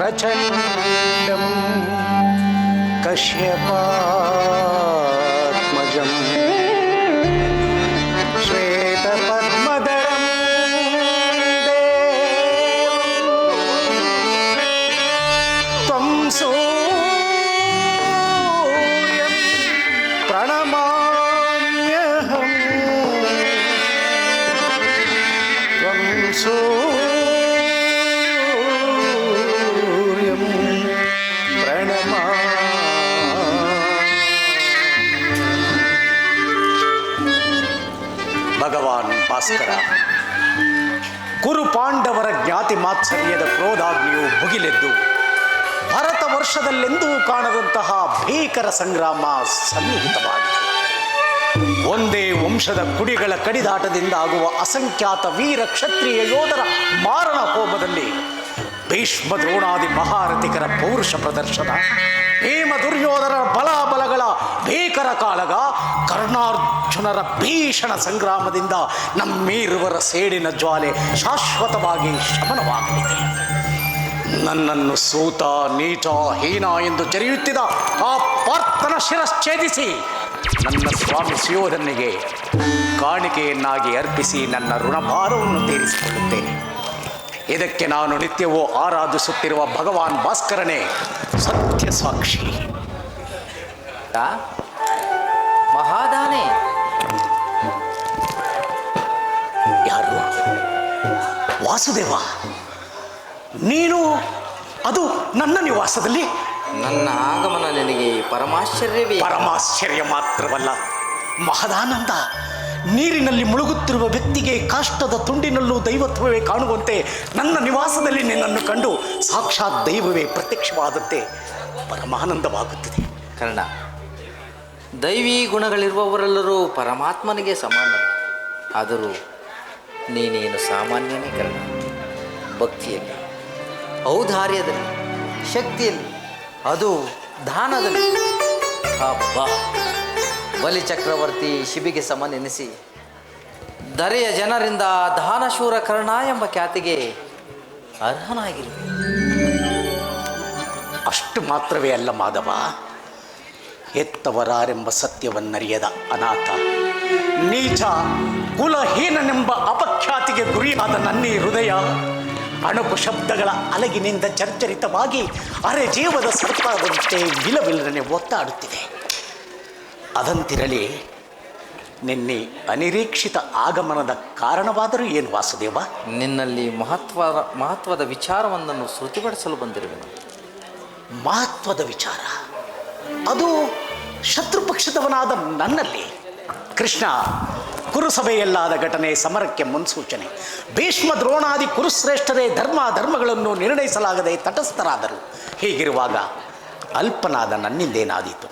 प्रचण्डं कश्यपात्मजं श्वेतपद्मधरं त्वं सूर्यं प्रणमाम्यहम् त्वं सूर्यं प्रणमाम्यहम्. ಭಗವಾನ್ ಭಾಸ್ಕರ, ಕುರು ಪಾಂಡವರ ಜ್ಞಾತಿ ಮಾತ್ಸರ್ಯದ ಕ್ರೋಧಾಗ್ನಿಯು ಭುಗಿಲೆದ್ದು ಭರತ ವರ್ಷದಲ್ಲೆಂದೂ ಕಾಣದಂತಹ ಭೀಕರ ಸಂಗ್ರಾಮ ಸನ್ನಿಹಿತವಾಗಿದೆ. ಒಂದೇ ವಂಶದ ಕುಡಿಗಳ ಕಡಿದಾಟದಿಂದ ಆಗುವ ಅಸಂಖ್ಯಾತ ವೀರ ಕ್ಷತ್ರಿಯ ಯೋಧರ ಮಾರಣ ಹೋಮದಲ್ಲಿ ಭೀಷ್ಮ ದ್ರೋಣಾದಿ ಮಹಾರಥಿಕರ ಪೌರುಷ ಪ್ರದರ್ಶನ, ಭೀಮ ದುರ್ಯೋಧನ ಬಲಾಬಲಗಳ ಭೀಕರ ಕಾಳಗ, ಕರ್ಣಾರ್ಜುನರ ಭೀಷಣ ಸಂಗ್ರಾಮದಿಂದ ನಮ್ಮಿರುವರ ಸೇಡಿನ ಜ್ವಾಲೆ ಶಾಶ್ವತವಾಗಿ ಶಮನವಾಗಲಿದೆ. ನನ್ನನ್ನು ಸೂತ, ನೀಚ, ಹೀನ ಎಂದು ಜರಿಯುತ್ತಿದ್ದ ಆ ಪಾರ್ಥನ ಶಿರಶ್ಛೇದಿಸಿ ನನ್ನ ಸ್ವಾಮಿ ಸುಯೋಧನಿಗೆ ಕಾಣಿಕೆಯನ್ನಾಗಿ ಅರ್ಪಿಸಿ ನನ್ನ ಋಣಭಾರವನ್ನು ತೀರಿಸಿಕೊಳ್ಳುತ್ತೇನೆ. ಇದಕ್ಕೆ ನಾನು ನಿತ್ಯವೂ ಆರಾಧಿಸುತ್ತಿರುವ ಭಗವಾನ್ ಭಾಸ್ಕರನೇ ಸತ್ಯ ಸಾಕ್ಷಿ. ಮಹಾದಾನೆ, ಯಾರು? ವಾಸುದೇವ, ನೀನು ಅದು ನನ್ನ ನಿವಾಸದಲ್ಲಿ? ನನ್ನ ಆಗಮನ ನಿನಗೆ ಪರಮಾಶ್ಚರ್ಯವೇ? ಪರಮಾಶ್ಚರ್ಯ ಮಾತ್ರವಲ್ಲ, ಮಹದಾನಂದ. ನೀರಿನಲ್ಲಿ ಮುಳುಗುತ್ತಿರುವ ವ್ಯಕ್ತಿಗೆ ಕಾಷ್ಟದ ತುಂಡಿನಲ್ಲೂ ದೈವತ್ವವೇ ಕಾಣುವಂತೆ ನನ್ನ ನಿವಾಸದಲ್ಲಿ ನಿನ್ನನ್ನು ಕಂಡು ಸಾಕ್ಷಾತ್ ದೈವವೇ ಪ್ರತ್ಯಕ್ಷವಾದಂತೆ ಪರಮಾನಂದವಾಗುತ್ತಿದೆ. ಕರ್ಣ, ದೈವಿ ಗುಣಗಳಿರುವವರೆಲ್ಲರೂ ಪರಮಾತ್ಮನಿಗೆ ಸಮಾನ. ಆದರೂ ನೀನೇನು ಸಾಮಾನ್ಯನೇ ಕರ್ಣ. ಭಕ್ತಿಯಲ್ಲಿ, ಔದಾರ್ಯದಲ್ಲಿ, ಶಕ್ತಿಯಲ್ಲಿ, ಅದು ದಾನದಲ್ಲಿ ಹಬ್ಬ ಬಲಿ ಚಕ್ರವರ್ತಿ ಶಿಬಿಗೆ ಸಮನೆನಿಸಿ ಧರೆಯ ಜನರಿಂದ ದಾನಶೂರ ಕರ್ಣ ಎಂಬ ಖ್ಯಾತಿಗೆ ಅರ್ಹನಾಗಿರುವೆ. ಅಷ್ಟು ಮಾತ್ರವೇ ಅಲ್ಲ ಮಾಧವ, ಹೆತ್ತವರಾರೆಂಬ ಸತ್ಯವನ್ನರಿಯದ ಅನಾಥ, ನೀಚ, ಕುಲಹೀನನೆಂಬ ಅಪಖ್ಯಾತಿಗೆ ಗುರಿಯಾದ ನನ್ನಿ ಹೃದಯ ಅಣುಕು ಶಬ್ದಗಳ ಅಲಗಿನಿಂದ ಜರ್ಜರಿತವಾಗಿ ಅರೆಜೀವದ ಸರ್ಪದಂತೆ ವಿಲವಿಲ್ಲನೆ ಒತ್ತಾಡುತ್ತಿದೆ. ಅದಂತಿರಲಿ, ನಿನ್ನೆ ಅನಿರೀಕ್ಷಿತ ಆಗಮನದ ಕಾರಣವಾದರೂ ಏನು ವಾಸುದೇವ? ನಿನ್ನಲ್ಲಿ ಮಹತ್ವದ ವಿಚಾರವೊಂದನ್ನು ಶ್ರುತಿಪಡಿಸಲು ಬಂದಿರುವೆನು. ಮಹತ್ವದ ವಿಚಾರ? ಅದು ಶತ್ರುಪಕ್ಷದವನಾದ ನನ್ನಲ್ಲಿ? ಕೃಷ್ಣ, ಕುರುಸಭೆಯಲ್ಲಾದ ಘಟನೆ ಸಮರಕ್ಕೆ ಮುನ್ಸೂಚನೆ. ಭೀಷ್ಮ ದ್ರೋಣಾದಿ ಕುರುಶ್ರೇಷ್ಠರೇ ಧರ್ಮಗಳನ್ನು ನಿರ್ಣಯಿಸಲಾಗದೆ ತಟಸ್ಥರಾದರು. ಹೀಗಿರುವಾಗ ಅಲ್ಪನಾದ ನನ್ನಿಂದೇನಾದೀತು?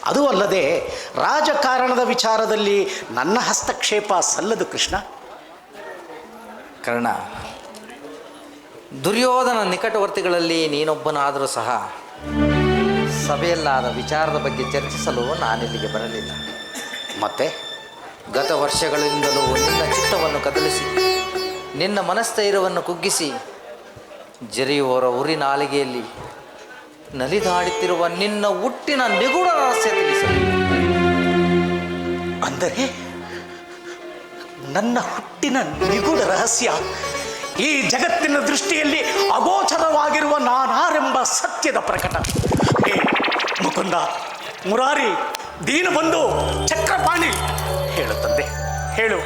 ಅದೂ ಅಲ್ಲದೆ ರಾಜಕಾರಣದ ವಿಚಾರದಲ್ಲಿ ನನ್ನ ಹಸ್ತಕ್ಷೇಪ ಸಲ್ಲದು ಕೃಷ್ಣ. ಕರ್ಣ, ದುರ್ಯೋಧನ ನಿಕಟವರ್ತಿಗಳಲ್ಲಿ ನೀನೊಬ್ಬನಾದರೂ ಸಹ ಸಭೆಯಲ್ಲಾದ ವಿಚಾರದ ಬಗ್ಗೆ ಚರ್ಚಿಸಲು ನಾನಿಲ್ಲಿಗೆ ಬರಲಿಲ್ಲ. ಮತ್ತೆ ಗತ ವರ್ಷಗಳಿಂದಲೂ ನಿನ್ನ ಚಿತ್ತವನ್ನು ಕದಲಿಸಿ ನಿನ್ನ ಮನಸ್ಥೈರ್ಯವನ್ನು ಕುಗ್ಗಿಸಿ ಜರಿಯುವವರ ಉರಿ ನಾಲಿಗೆಯಲ್ಲಿ ನಲಿದಾಡುತ್ತಿರುವ ನಿನ್ನ ಹುಟ್ಟಿನ ನಿಗೂಢ ರಹಸ್ಯ ತಿಳಿಸಲು. ಅಂದರೆ ನನ್ನ ಹುಟ್ಟಿನ ನಿಗೂಢ ರಹಸ್ಯ ಈ ಜಗತ್ತಿನ ದೃಷ್ಟಿಯಲ್ಲಿ ಅಗೋಚರವಾಗಿರುವ ನಾನಾರೆಂಬ ಸತ್ಯದ ಪ್ರಕಟ. ಹೇ ಮುಕುಂದ, ಮುರಾರಿ, ದೀನಬಂಧು, ಚಕ್ರಪಾಣಿ, ಹೇಳು ತಂದೆ, ಹೇಳು.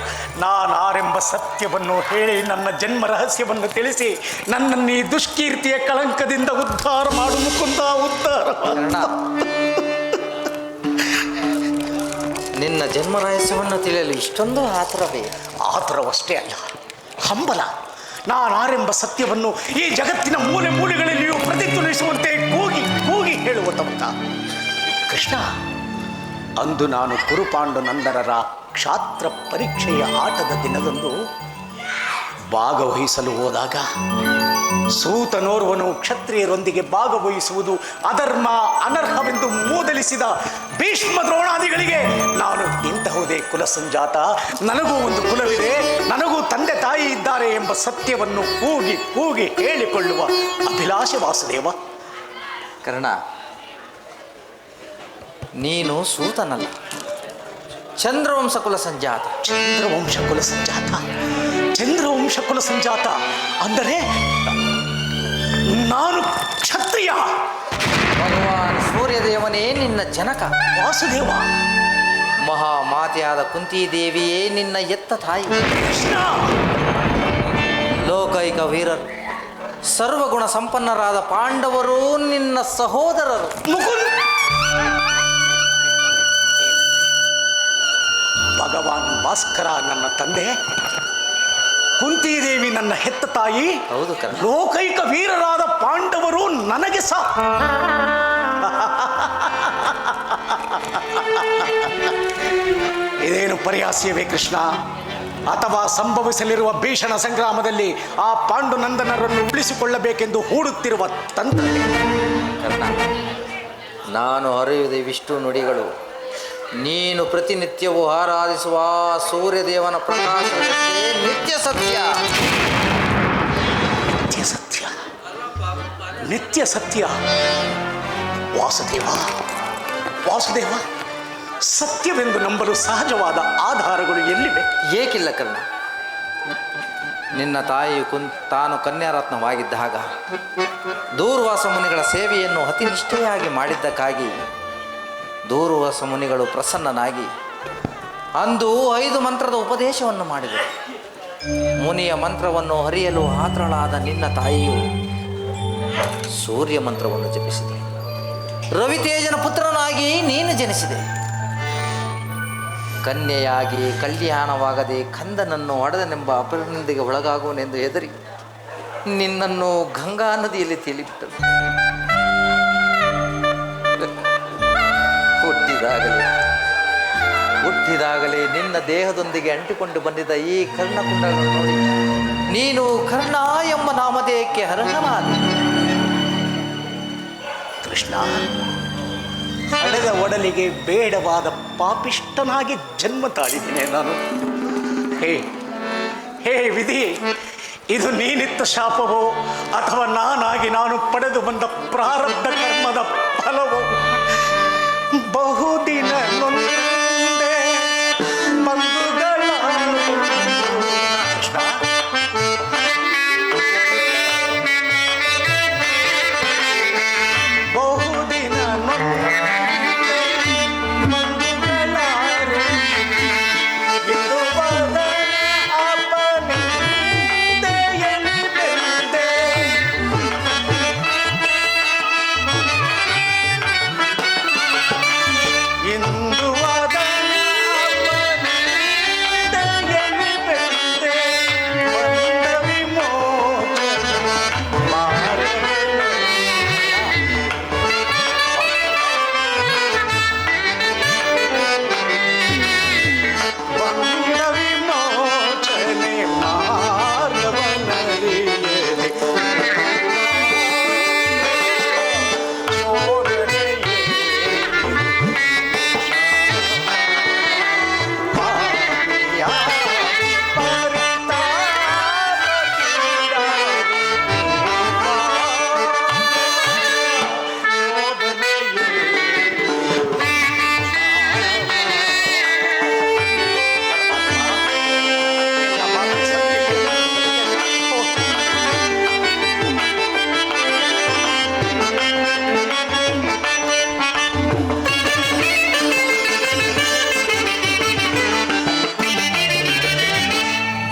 ನಾನಾರೆಂಬ ಸತ್ಯವನ್ನು ಹೇಳಿ ನನ್ನ ಜನ್ಮ ರಹಸ್ಯವನ್ನು ತಿಳಿಸಿ ನನ್ನನ್ನು ಈ ದುಷ್ಕೀರ್ತಿಯ ಕಳಂಕದಿಂದ ಉದ್ಧಾರ ಮಾಡು ಮುಕುಂದ, ಉದ್ಧಾರ. ನಿನ್ನ ಜನ್ಮ ರಹಸ್ಯವನ್ನು ತಿಳಿಯಲು ಇಷ್ಟೊಂದು ಆತುರವೇ? ಆತುರವಷ್ಟೇ ಅಲ್ಲ, ಹಂಬಲ. ನಾನಾರೆಂಬ ಸತ್ಯವನ್ನು ಈ ಜಗತ್ತಿನ ಮೂಲೆ ಮೂಲೆಗಳಲ್ಲಿಯೂ ಪ್ರತಿಧ್ವನಿಸುವಂತೆ ಕೂಗಿ ಕೂಗಿ ಹೇಳುವ ತಮಕ. ಕೃಷ್ಣ, ಅಂದು ನಾನು ಕುರುಪಾಂಡು ನಂದರರ ಕ್ಷಾತ್ರ ಪರೀಕ್ಷೆಯ ಆಟದ ದಿನದಂದು ಭಾಗವಹಿಸಲು ಹೋದಾಗ ಸೂತನೋರ್ವನು ಕ್ಷತ್ರಿಯರೊಂದಿಗೆ ಭಾಗವಹಿಸುವುದು ಅಧರ್ಮ, ಅನರ್ಹವೆಂದು ಮೂದಲಿಸಿದ ಭೀಷ್ಮ ದ್ರೋಣಾದಿಗಳಿಗೆ ನಾನು ಇಂತಹುದೇ ಕುಲ ಸಂಜಾತ, ನನಗೂ ಒಂದು ಕುಲವಿದೆ, ನನಗೂ ತಂದೆ ತಾಯಿ ಇದ್ದಾರೆ ಎಂಬ ಸತ್ಯವನ್ನು ಕೂಗಿ ಕೂಗಿ ಹೇಳಿಕೊಳ್ಳುವ ಅಭಿಲಾಷೆ ವಾಸುದೇವ. ಕರ್ಣ, ನೀನು ಸೂತನಲ್ಲ, ಚಂದ್ರವಂಶ ಕುಲ ಸಂಜಾತ. ಚಂದ್ರವಂಶ ಕುಲ ಸಂಜಾತ, ಚಂದ್ರವಂಶ ಕುಲ ಸಂಜಾತ ಅಂದರೆ ನಾನು ಕ್ಷತ್ರಿಯ. ಭಗವಾನ್ ಸೂರ್ಯದೇವನೇ ನಿನ್ನ ಜನಕ. ವಾಸುದೇವ, ಮಹಾಮಾತೆಯಾದ ಕುಂತಿದೇವಿಯೇ ನಿನ್ನ ಎತ್ತ ತಾಯಿ. ಕೃಷ್ಣ, ಲೋಕೈಕ ವೀರರು, ಸರ್ವಗುಣ ಸಂಪನ್ನರಾದ ಪಾಂಡವರು ನಿನ್ನ ಸಹೋದರರು. ಮುಕುಂದ, ಭಗವಾನ್ ಭಾಸ್ಕರ ನನ್ನ ತಂದೆ, ಕುಂತಿದೇವಿ ನನ್ನ ಹೆತ್ತ ತಾಯಿ. ಹೌದು ಕರ್ಣ. ಲೋಕೈಕ ವೀರರಾದ ಪಾಂಡವರು ನನಗೆ ಸಹ. ಇದೇನು ಪರಿಹಾಸ್ಯವೇ ಕೃಷ್ಣ? ಅಥವಾ ಸಂಭವಿಸಲಿರುವ ಭೀಷಣ ಸಂಗ್ರಾಮದಲ್ಲಿ ಆ ಪಾಂಡುನಂದನರನ್ನು ಉಳಿಸಿಕೊಳ್ಳಬೇಕೆಂದು ಹೂಡುತ್ತಿರುವ ತಂತ್ರ? ಕರ್ಣ, ನಾನು ಹರಿಯುವುದೇ ವಿಷ್ಣು ನುಡಿಗಳು. ನೀನು ಪ್ರತಿನಿತ್ಯವೂ ಆರಾಧಿಸುವ ಸೂರ್ಯದೇವನ ಪ್ರಕಾಶವೇ ನಿತ್ಯ ಸತ್ಯ. ನಿತ್ಯ ಸತ್ಯ, ನಿತ್ಯ ಸತ್ಯ. ವಾಸುದೇವ, ವಾಸುದೇವ, ಸತ್ಯವೆಂದು ನಂಬಲು ಸಹಜವಾದ ಆಧಾರಗಳು ಎಲ್ಲಿವೆ? ಏಕಿಲ್ಲ ಕರ್ಣ. ನಿನ್ನ ತಾಯಿಯು ತಾನು ಕನ್ಯಾರತ್ನವಾಗಿದ್ದಾಗ ದೂರ್ವಾಸ ಮುನಿಗಳ ಸೇವೆಯನ್ನು ಅತಿ ನಿಷ್ಠೆಯಾಗಿ ಮಾಡಿದ್ದಕ್ಕಾಗಿ ದೂರ್ವಾಸ ಮುನಿಗಳು ಪ್ರಸನ್ನನಾಗಿ ಅಂದು 5 ಮಂತ್ರದ ಉಪದೇಶವನ್ನು ಮಾಡಿದರು. ಮುನಿಯ ಮಂತ್ರವನ್ನು ಹರಿಯಲು ಆತರಳಾದ ನಿನ್ನ ತಾಯಿಯು ಸೂರ್ಯ ಮಂತ್ರವನ್ನು ಜಪಿಸಿದೆ. ರವಿತೇಜನ ಪುತ್ರನಾಗಿ ನೀನು ಜನಿಸಿದೆ. ಕನ್ಯೆಯಾಗಿ ಕಲ್ಯಾಣವಾಗದೆ ಕಂದನನ್ನು ಒಡೆದನೆಂಬ ಅಪನಿಂದೆಗೆ ಒಳಗಾಗುವನೆಂದು ಹೆದರಿ ನಿನ್ನನ್ನು ಗಂಗಾ ನದಿಯಲ್ಲಿ ತೇಲಿಬಿಟ್ಟನು. ಹುಟ್ಟಿದಾಗಲೇ ನಿನ್ನ ದೇಹದೊಂದಿಗೆ ಅಂಟಿಕೊಂಡು ಬಂದಿದ್ದ ಈ ಕರ್ಣಕುಂಡಗಳನ್ನು ನೋಡಿ ನೀನು ಕರ್ಣ ಎಂಬ ನಾಮಧೇಯಕ್ಕೆ ಅರ್ಹನಾದೆ. ಕೃಷ್ಣ, ಹಡೆದ ಒಡಲಿಗೆ ಬೇಡವಾದ ಪಾಪಿಷ್ಟನಾಗಿ ಜನ್ಮ ತಾಳಿದ್ದೇನೆ ನಾನು. ಹೇ ಹೇ ವಿಧಿ, ಇದು ನೀನಿತ್ತ ಶಾಪವೋ ಅಥವಾ ನಾನಾಗಿ ನಾನು ಪಡೆದು ಬಂದ ಪ್ರಾರಬ್ಧ ಕರ್ಮದ ಫಲವೋ? ಬಹುದಿನ ನೊಂದೆ ಬಂಧುಗಳ ಬಹುದಿನ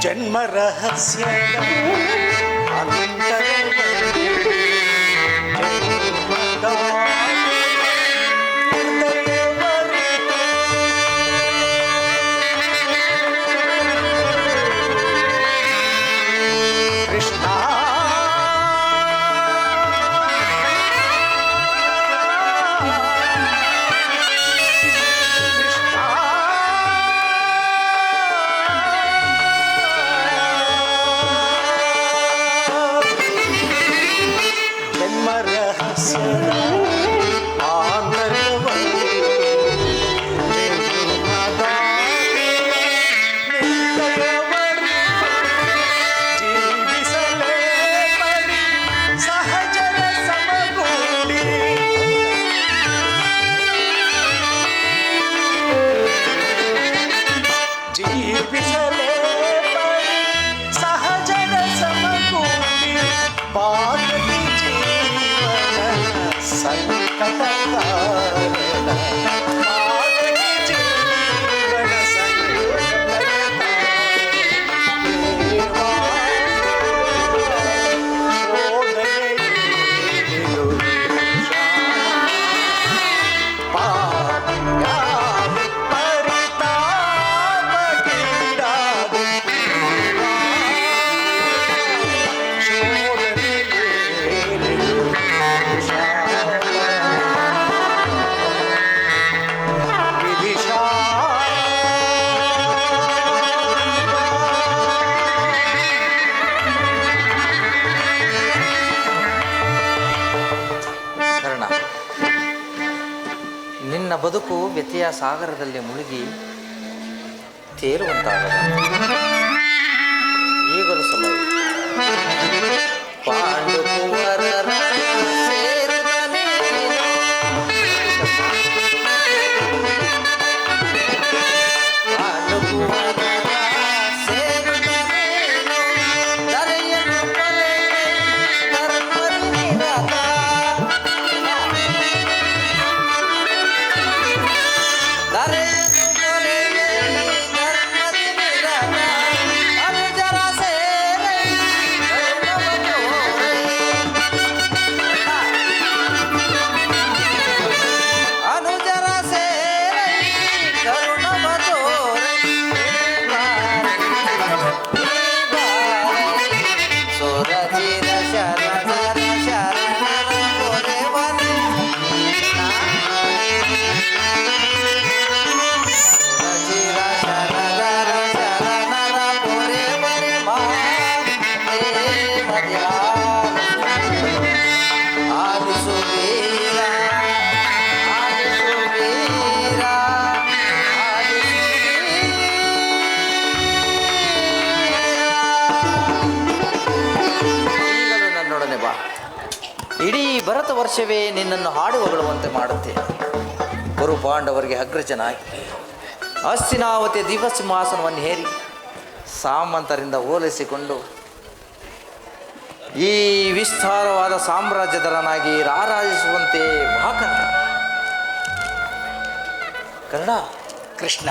ಜನ್ಮ ರಹಸ್ಯದ ಕೃಷ್ಣ ಬದುಕು ವ್ಯಥೆಯ ಸಾಗರದಲ್ಲಿ ಮುಳುಗಿ ತೇಲುವಂತಾಗದ ಈಗಲೂ ಸಮಯ ಪಾಂಡುಕುವರರ ಸೇರಿದನೇ ಇಡೀ ಭರತ ವರ್ಷವೇ ನಿನ್ನನ್ನು ಹಾಡು ಹೊಗಳುವಂತೆ ಮಾಡುತ್ತೇನೆ. ಗುರು ಪಾಂಡವರಿಗೆ ಅಗ್ರಜನಾಗಿ ಹಸ್ತಿನಾವತಿಯ ದಿವ್ಯಸಿಂಹಾಸನವನ್ನು ಹೇರಿ ಸಾಮಂತರಿಂದ ಓಲೈಸಿಕೊಂಡು ಈ ವಿಸ್ತಾರವಾದ ಸಾಮ್ರಾಜ್ಯದರನಾಗಿ ರಾರಾಜಿಸುವಂತೆ ಮಹಾಕರ್ಣ. ಕರ್ಣ, ಕೃಷ್ಣ,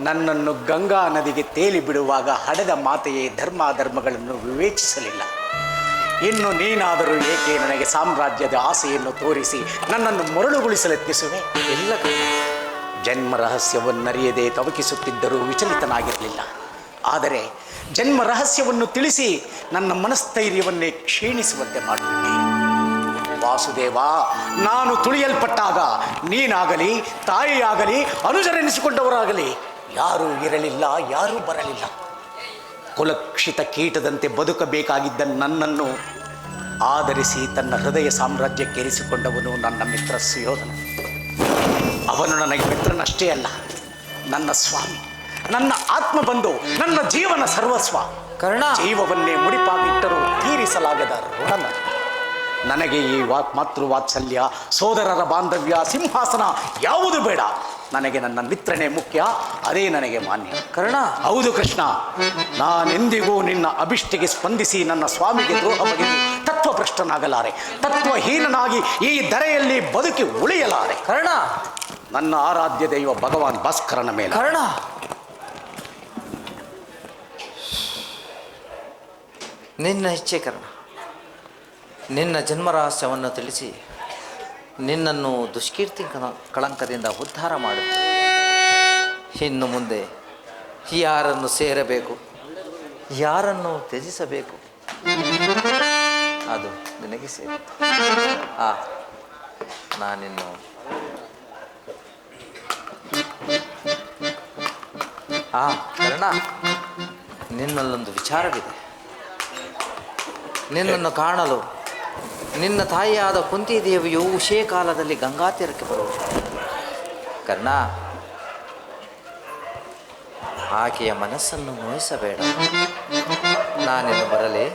ನನ್ನನ್ನು ಗಂಗಾ ನದಿಗೆ ತೇಲಿ ಬಿಡುವಾಗ ಹಡೆದ ಮಾತೆಯೇ ಧರ್ಮಗಳನ್ನು ವಿವೇಚಿಸಲಿಲ್ಲ. ಇನ್ನು ನೀನಾದರೂ ಏಕೆ ನನಗೆ ಸಾಮ್ರಾಜ್ಯದ ಆಸೆಯನ್ನು ತೋರಿಸಿ ನನ್ನನ್ನು ಮರಳುಗೊಳಿಸಲೆತ್ತಿಸುವೆ? ಇಲ್ಲ ಕರ್ಣ. ಜನ್ಮ ರಹಸ್ಯವನ್ನರಿಯದೆ ತವಕಿಸುತ್ತಿದ್ದರೂ ವಿಚಲಿತನಾಗಿರಲಿಲ್ಲ. ಆದರೆ ಜನ್ಮ ರಹಸ್ಯವನ್ನು ತಿಳಿಸಿ ನನ್ನ ಮನಸ್ಥೈರ್ಯವನ್ನೇ ಕ್ಷೀಣಿಸುವಂತೆ ಮಾಡುತ್ತೆ. ವಾಸುದೇವ, ನಾನು ತುಳಿಯಲ್ಪಟ್ಟಾಗ ನೀನಾಗಲಿ ತಾಯಿಯಾಗಲಿ ಅನುಜರೆನಿಸಿಕೊಂಡವರಾಗಲಿ ಯಾರೂ ಇರಲಿಲ್ಲ, ಯಾರೂ ಬರಲಿಲ್ಲ. ಕುಲಕ್ಷಿತ ಕೀಟದಂತೆ ಬದುಕಬೇಕಾಗಿದ್ದ ನನ್ನನ್ನು ಆಧರಿಸಿ ತನ್ನ ಹೃದಯ ಸಾಮ್ರಾಜ್ಯಕ್ಕೇರಿಸಿಕೊಂಡವನು ನನ್ನ ಮಿತ್ರ ಸುಯೋಧನ. ಅವನು ನನಗೆ ಮಿತ್ರನಷ್ಟೇ ಅಲ್ಲ, ನನ್ನ ಸ್ವಾಮಿ, ನನ್ನ ಆತ್ಮಬಂಧು, ನನ್ನ ಜೀವನ ಸರ್ವಸ್ವ. ಕರ್ಣ, ಜೀವವನ್ನೇ ಮುಡಿಪಾಗಿಟ್ಟರೂ ತೀರಿಸಲಾಗದ ಋಣ. ನನಗೆ ಈ ಮಾತೃವಾತ್ಸಲ್ಯ, ಸೋದರರ ಬಾಂಧವ್ಯ, ಸಿಂಹಾಸನ ಯಾವುದು ಬೇಡ. ನನಗೆ ನನ್ನ ಮಿತ್ರನೇ ಮುಖ್ಯ, ಅದೇ ನನಗೆ ಮಾನ್ಯ. ಕರ್ಣ, ಹೌದು ಕೃಷ್ಣ, ನಾನೆಂದಿಗೂ ನಿನ್ನ ಅಭಿಷ್ಟಿಗೆ ಸ್ಪಂದಿಸಿ ನನ್ನ ಸ್ವಾಮಿಗೆ ದ್ರೋಹ ಬಗೆದು ತತ್ವಭ್ರಷ್ಟನಾಗಲಾರೆ. ತತ್ವಹೀನನಾಗಿ ಈ ಧರೆಯಲ್ಲಿ ಬದುಕಿ ಉಳಿಯಲಾರೆ. ಕರ್ಣ, ನನ್ನ ಆರಾಧ್ಯ ದೈವ ಭಗವಾನ್ ಭಾಸ್ಕರನ ಮೇಲೆ. ಕರ್ಣ, ನಿನ್ನ ಇಚ್ಛೆ ಕರ್ಣ. ನಿನ್ನ ಜನ್ಮರಹಸ್ಯವನ್ನು ತಿಳಿಸಿ ನಿನ್ನನ್ನು ದುಷ್ಕೀರ್ತಿ ಕಳಂಕದಿಂದ ಉದ್ಧಾರ ಮಾಡುತ್ತೆ. ಇನ್ನು ಮುಂದೆ ಯಾರನ್ನು ಸೇರಬೇಕು, ಯಾರನ್ನು ತ್ಯಜಿಸಬೇಕು, ಅದು ನಿನಗೆ ಸೇರಿ. ನಾನಿನ್ನು ಕರ್ಣ, ನಿನ್ನಲ್ಲೊಂದು ವಿಚಾರವಿದೆ. ನಿನ್ನನ್ನು ಕಾಣಲು ನಿನ್ನ ತಾಯಿಯಾದ ಕುಂತಿದೇವಿಯು ಉಷೇ ಕಾಲದಲ್ಲಿ ಗಂಗಾ ತೀರಕ್ಕೆ ಬರುವುದು. ಕರ್ಣ, ಆಕೆಯ ಮನಸ್ಸನ್ನು ನೋಯಿಸಬೇಡ. ನಾನಿನ್ನು ಬರಲೇ?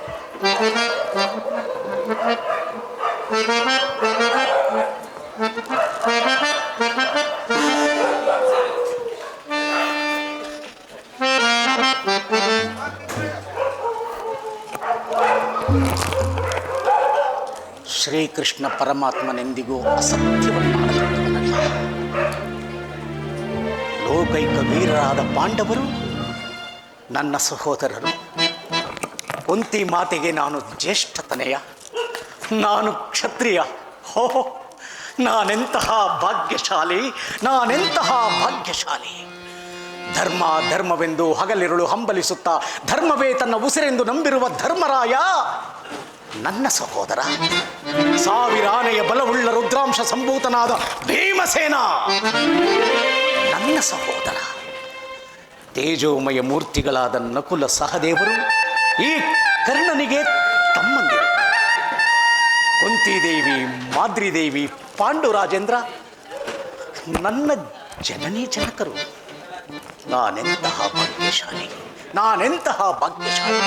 ಶ್ರೀಕೃಷ್ಣ ಪರಮಾತ್ಮನೆಂದಿಗೂ ಅಸತ್ಯವನ್ನು ಮಾಡತಕ್ಕವನಲ್ಲ. ಲೋಕೈಕ ವೀರರಾದ ಪಾಂಡವರು ನನ್ನ ಸಹೋದರರು. ಕುಂತಿ ಮಾತೆಗೆ ನಾನು ಜ್ಯೇಷ್ಠತನೆಯ, ನಾನು ಕ್ಷತ್ರಿಯ. ಹೋ, ನಾನೆಂತಹ ಭಾಗ್ಯಶಾಲಿ, ನಾನೆಂತಹ ಭಾಗ್ಯಶಾಲಿ. ಧರ್ಮವೆಂದು ಹಗಲಿರುಳು ಹಂಬಲಿಸುತ್ತಾ ಧರ್ಮವೇ ತನ್ನ ಉಸಿರೆಂದು ನಂಬಿರುವ ಧರ್ಮರಾಯ ನನ್ನ ಸಹೋದರ. ಸಾವಿರ ಆನೆಯ ಬಲವುಳ್ಳ ರುದ್ರಾಂಶ ಸಂಭೂತನಾದ ಭೀಮಸೇನ ನನ್ನ ಸಹೋದರ. ತೇಜೋಮಯ ಮೂರ್ತಿಗಳಾದ ನಕುಲ ಸಹದೇವರು ಈ ಕರ್ಣನಿಗೆ ತಮ್ಮಂದಿರು. ಕುಂತಿದೇವಿ, ಮಾದ್ರಿದೇವಿ, ಪಾಂಡುರಾಜೇಂದ್ರ ನನ್ನ ಜನನಿ ಜನಕರು. ನಾನೆಂತಹ ಭಾಗ್ಯಶಾಲಿ, ನಾನೆಂತಹ ಭಾಗ್ಯಶಾಲಿ.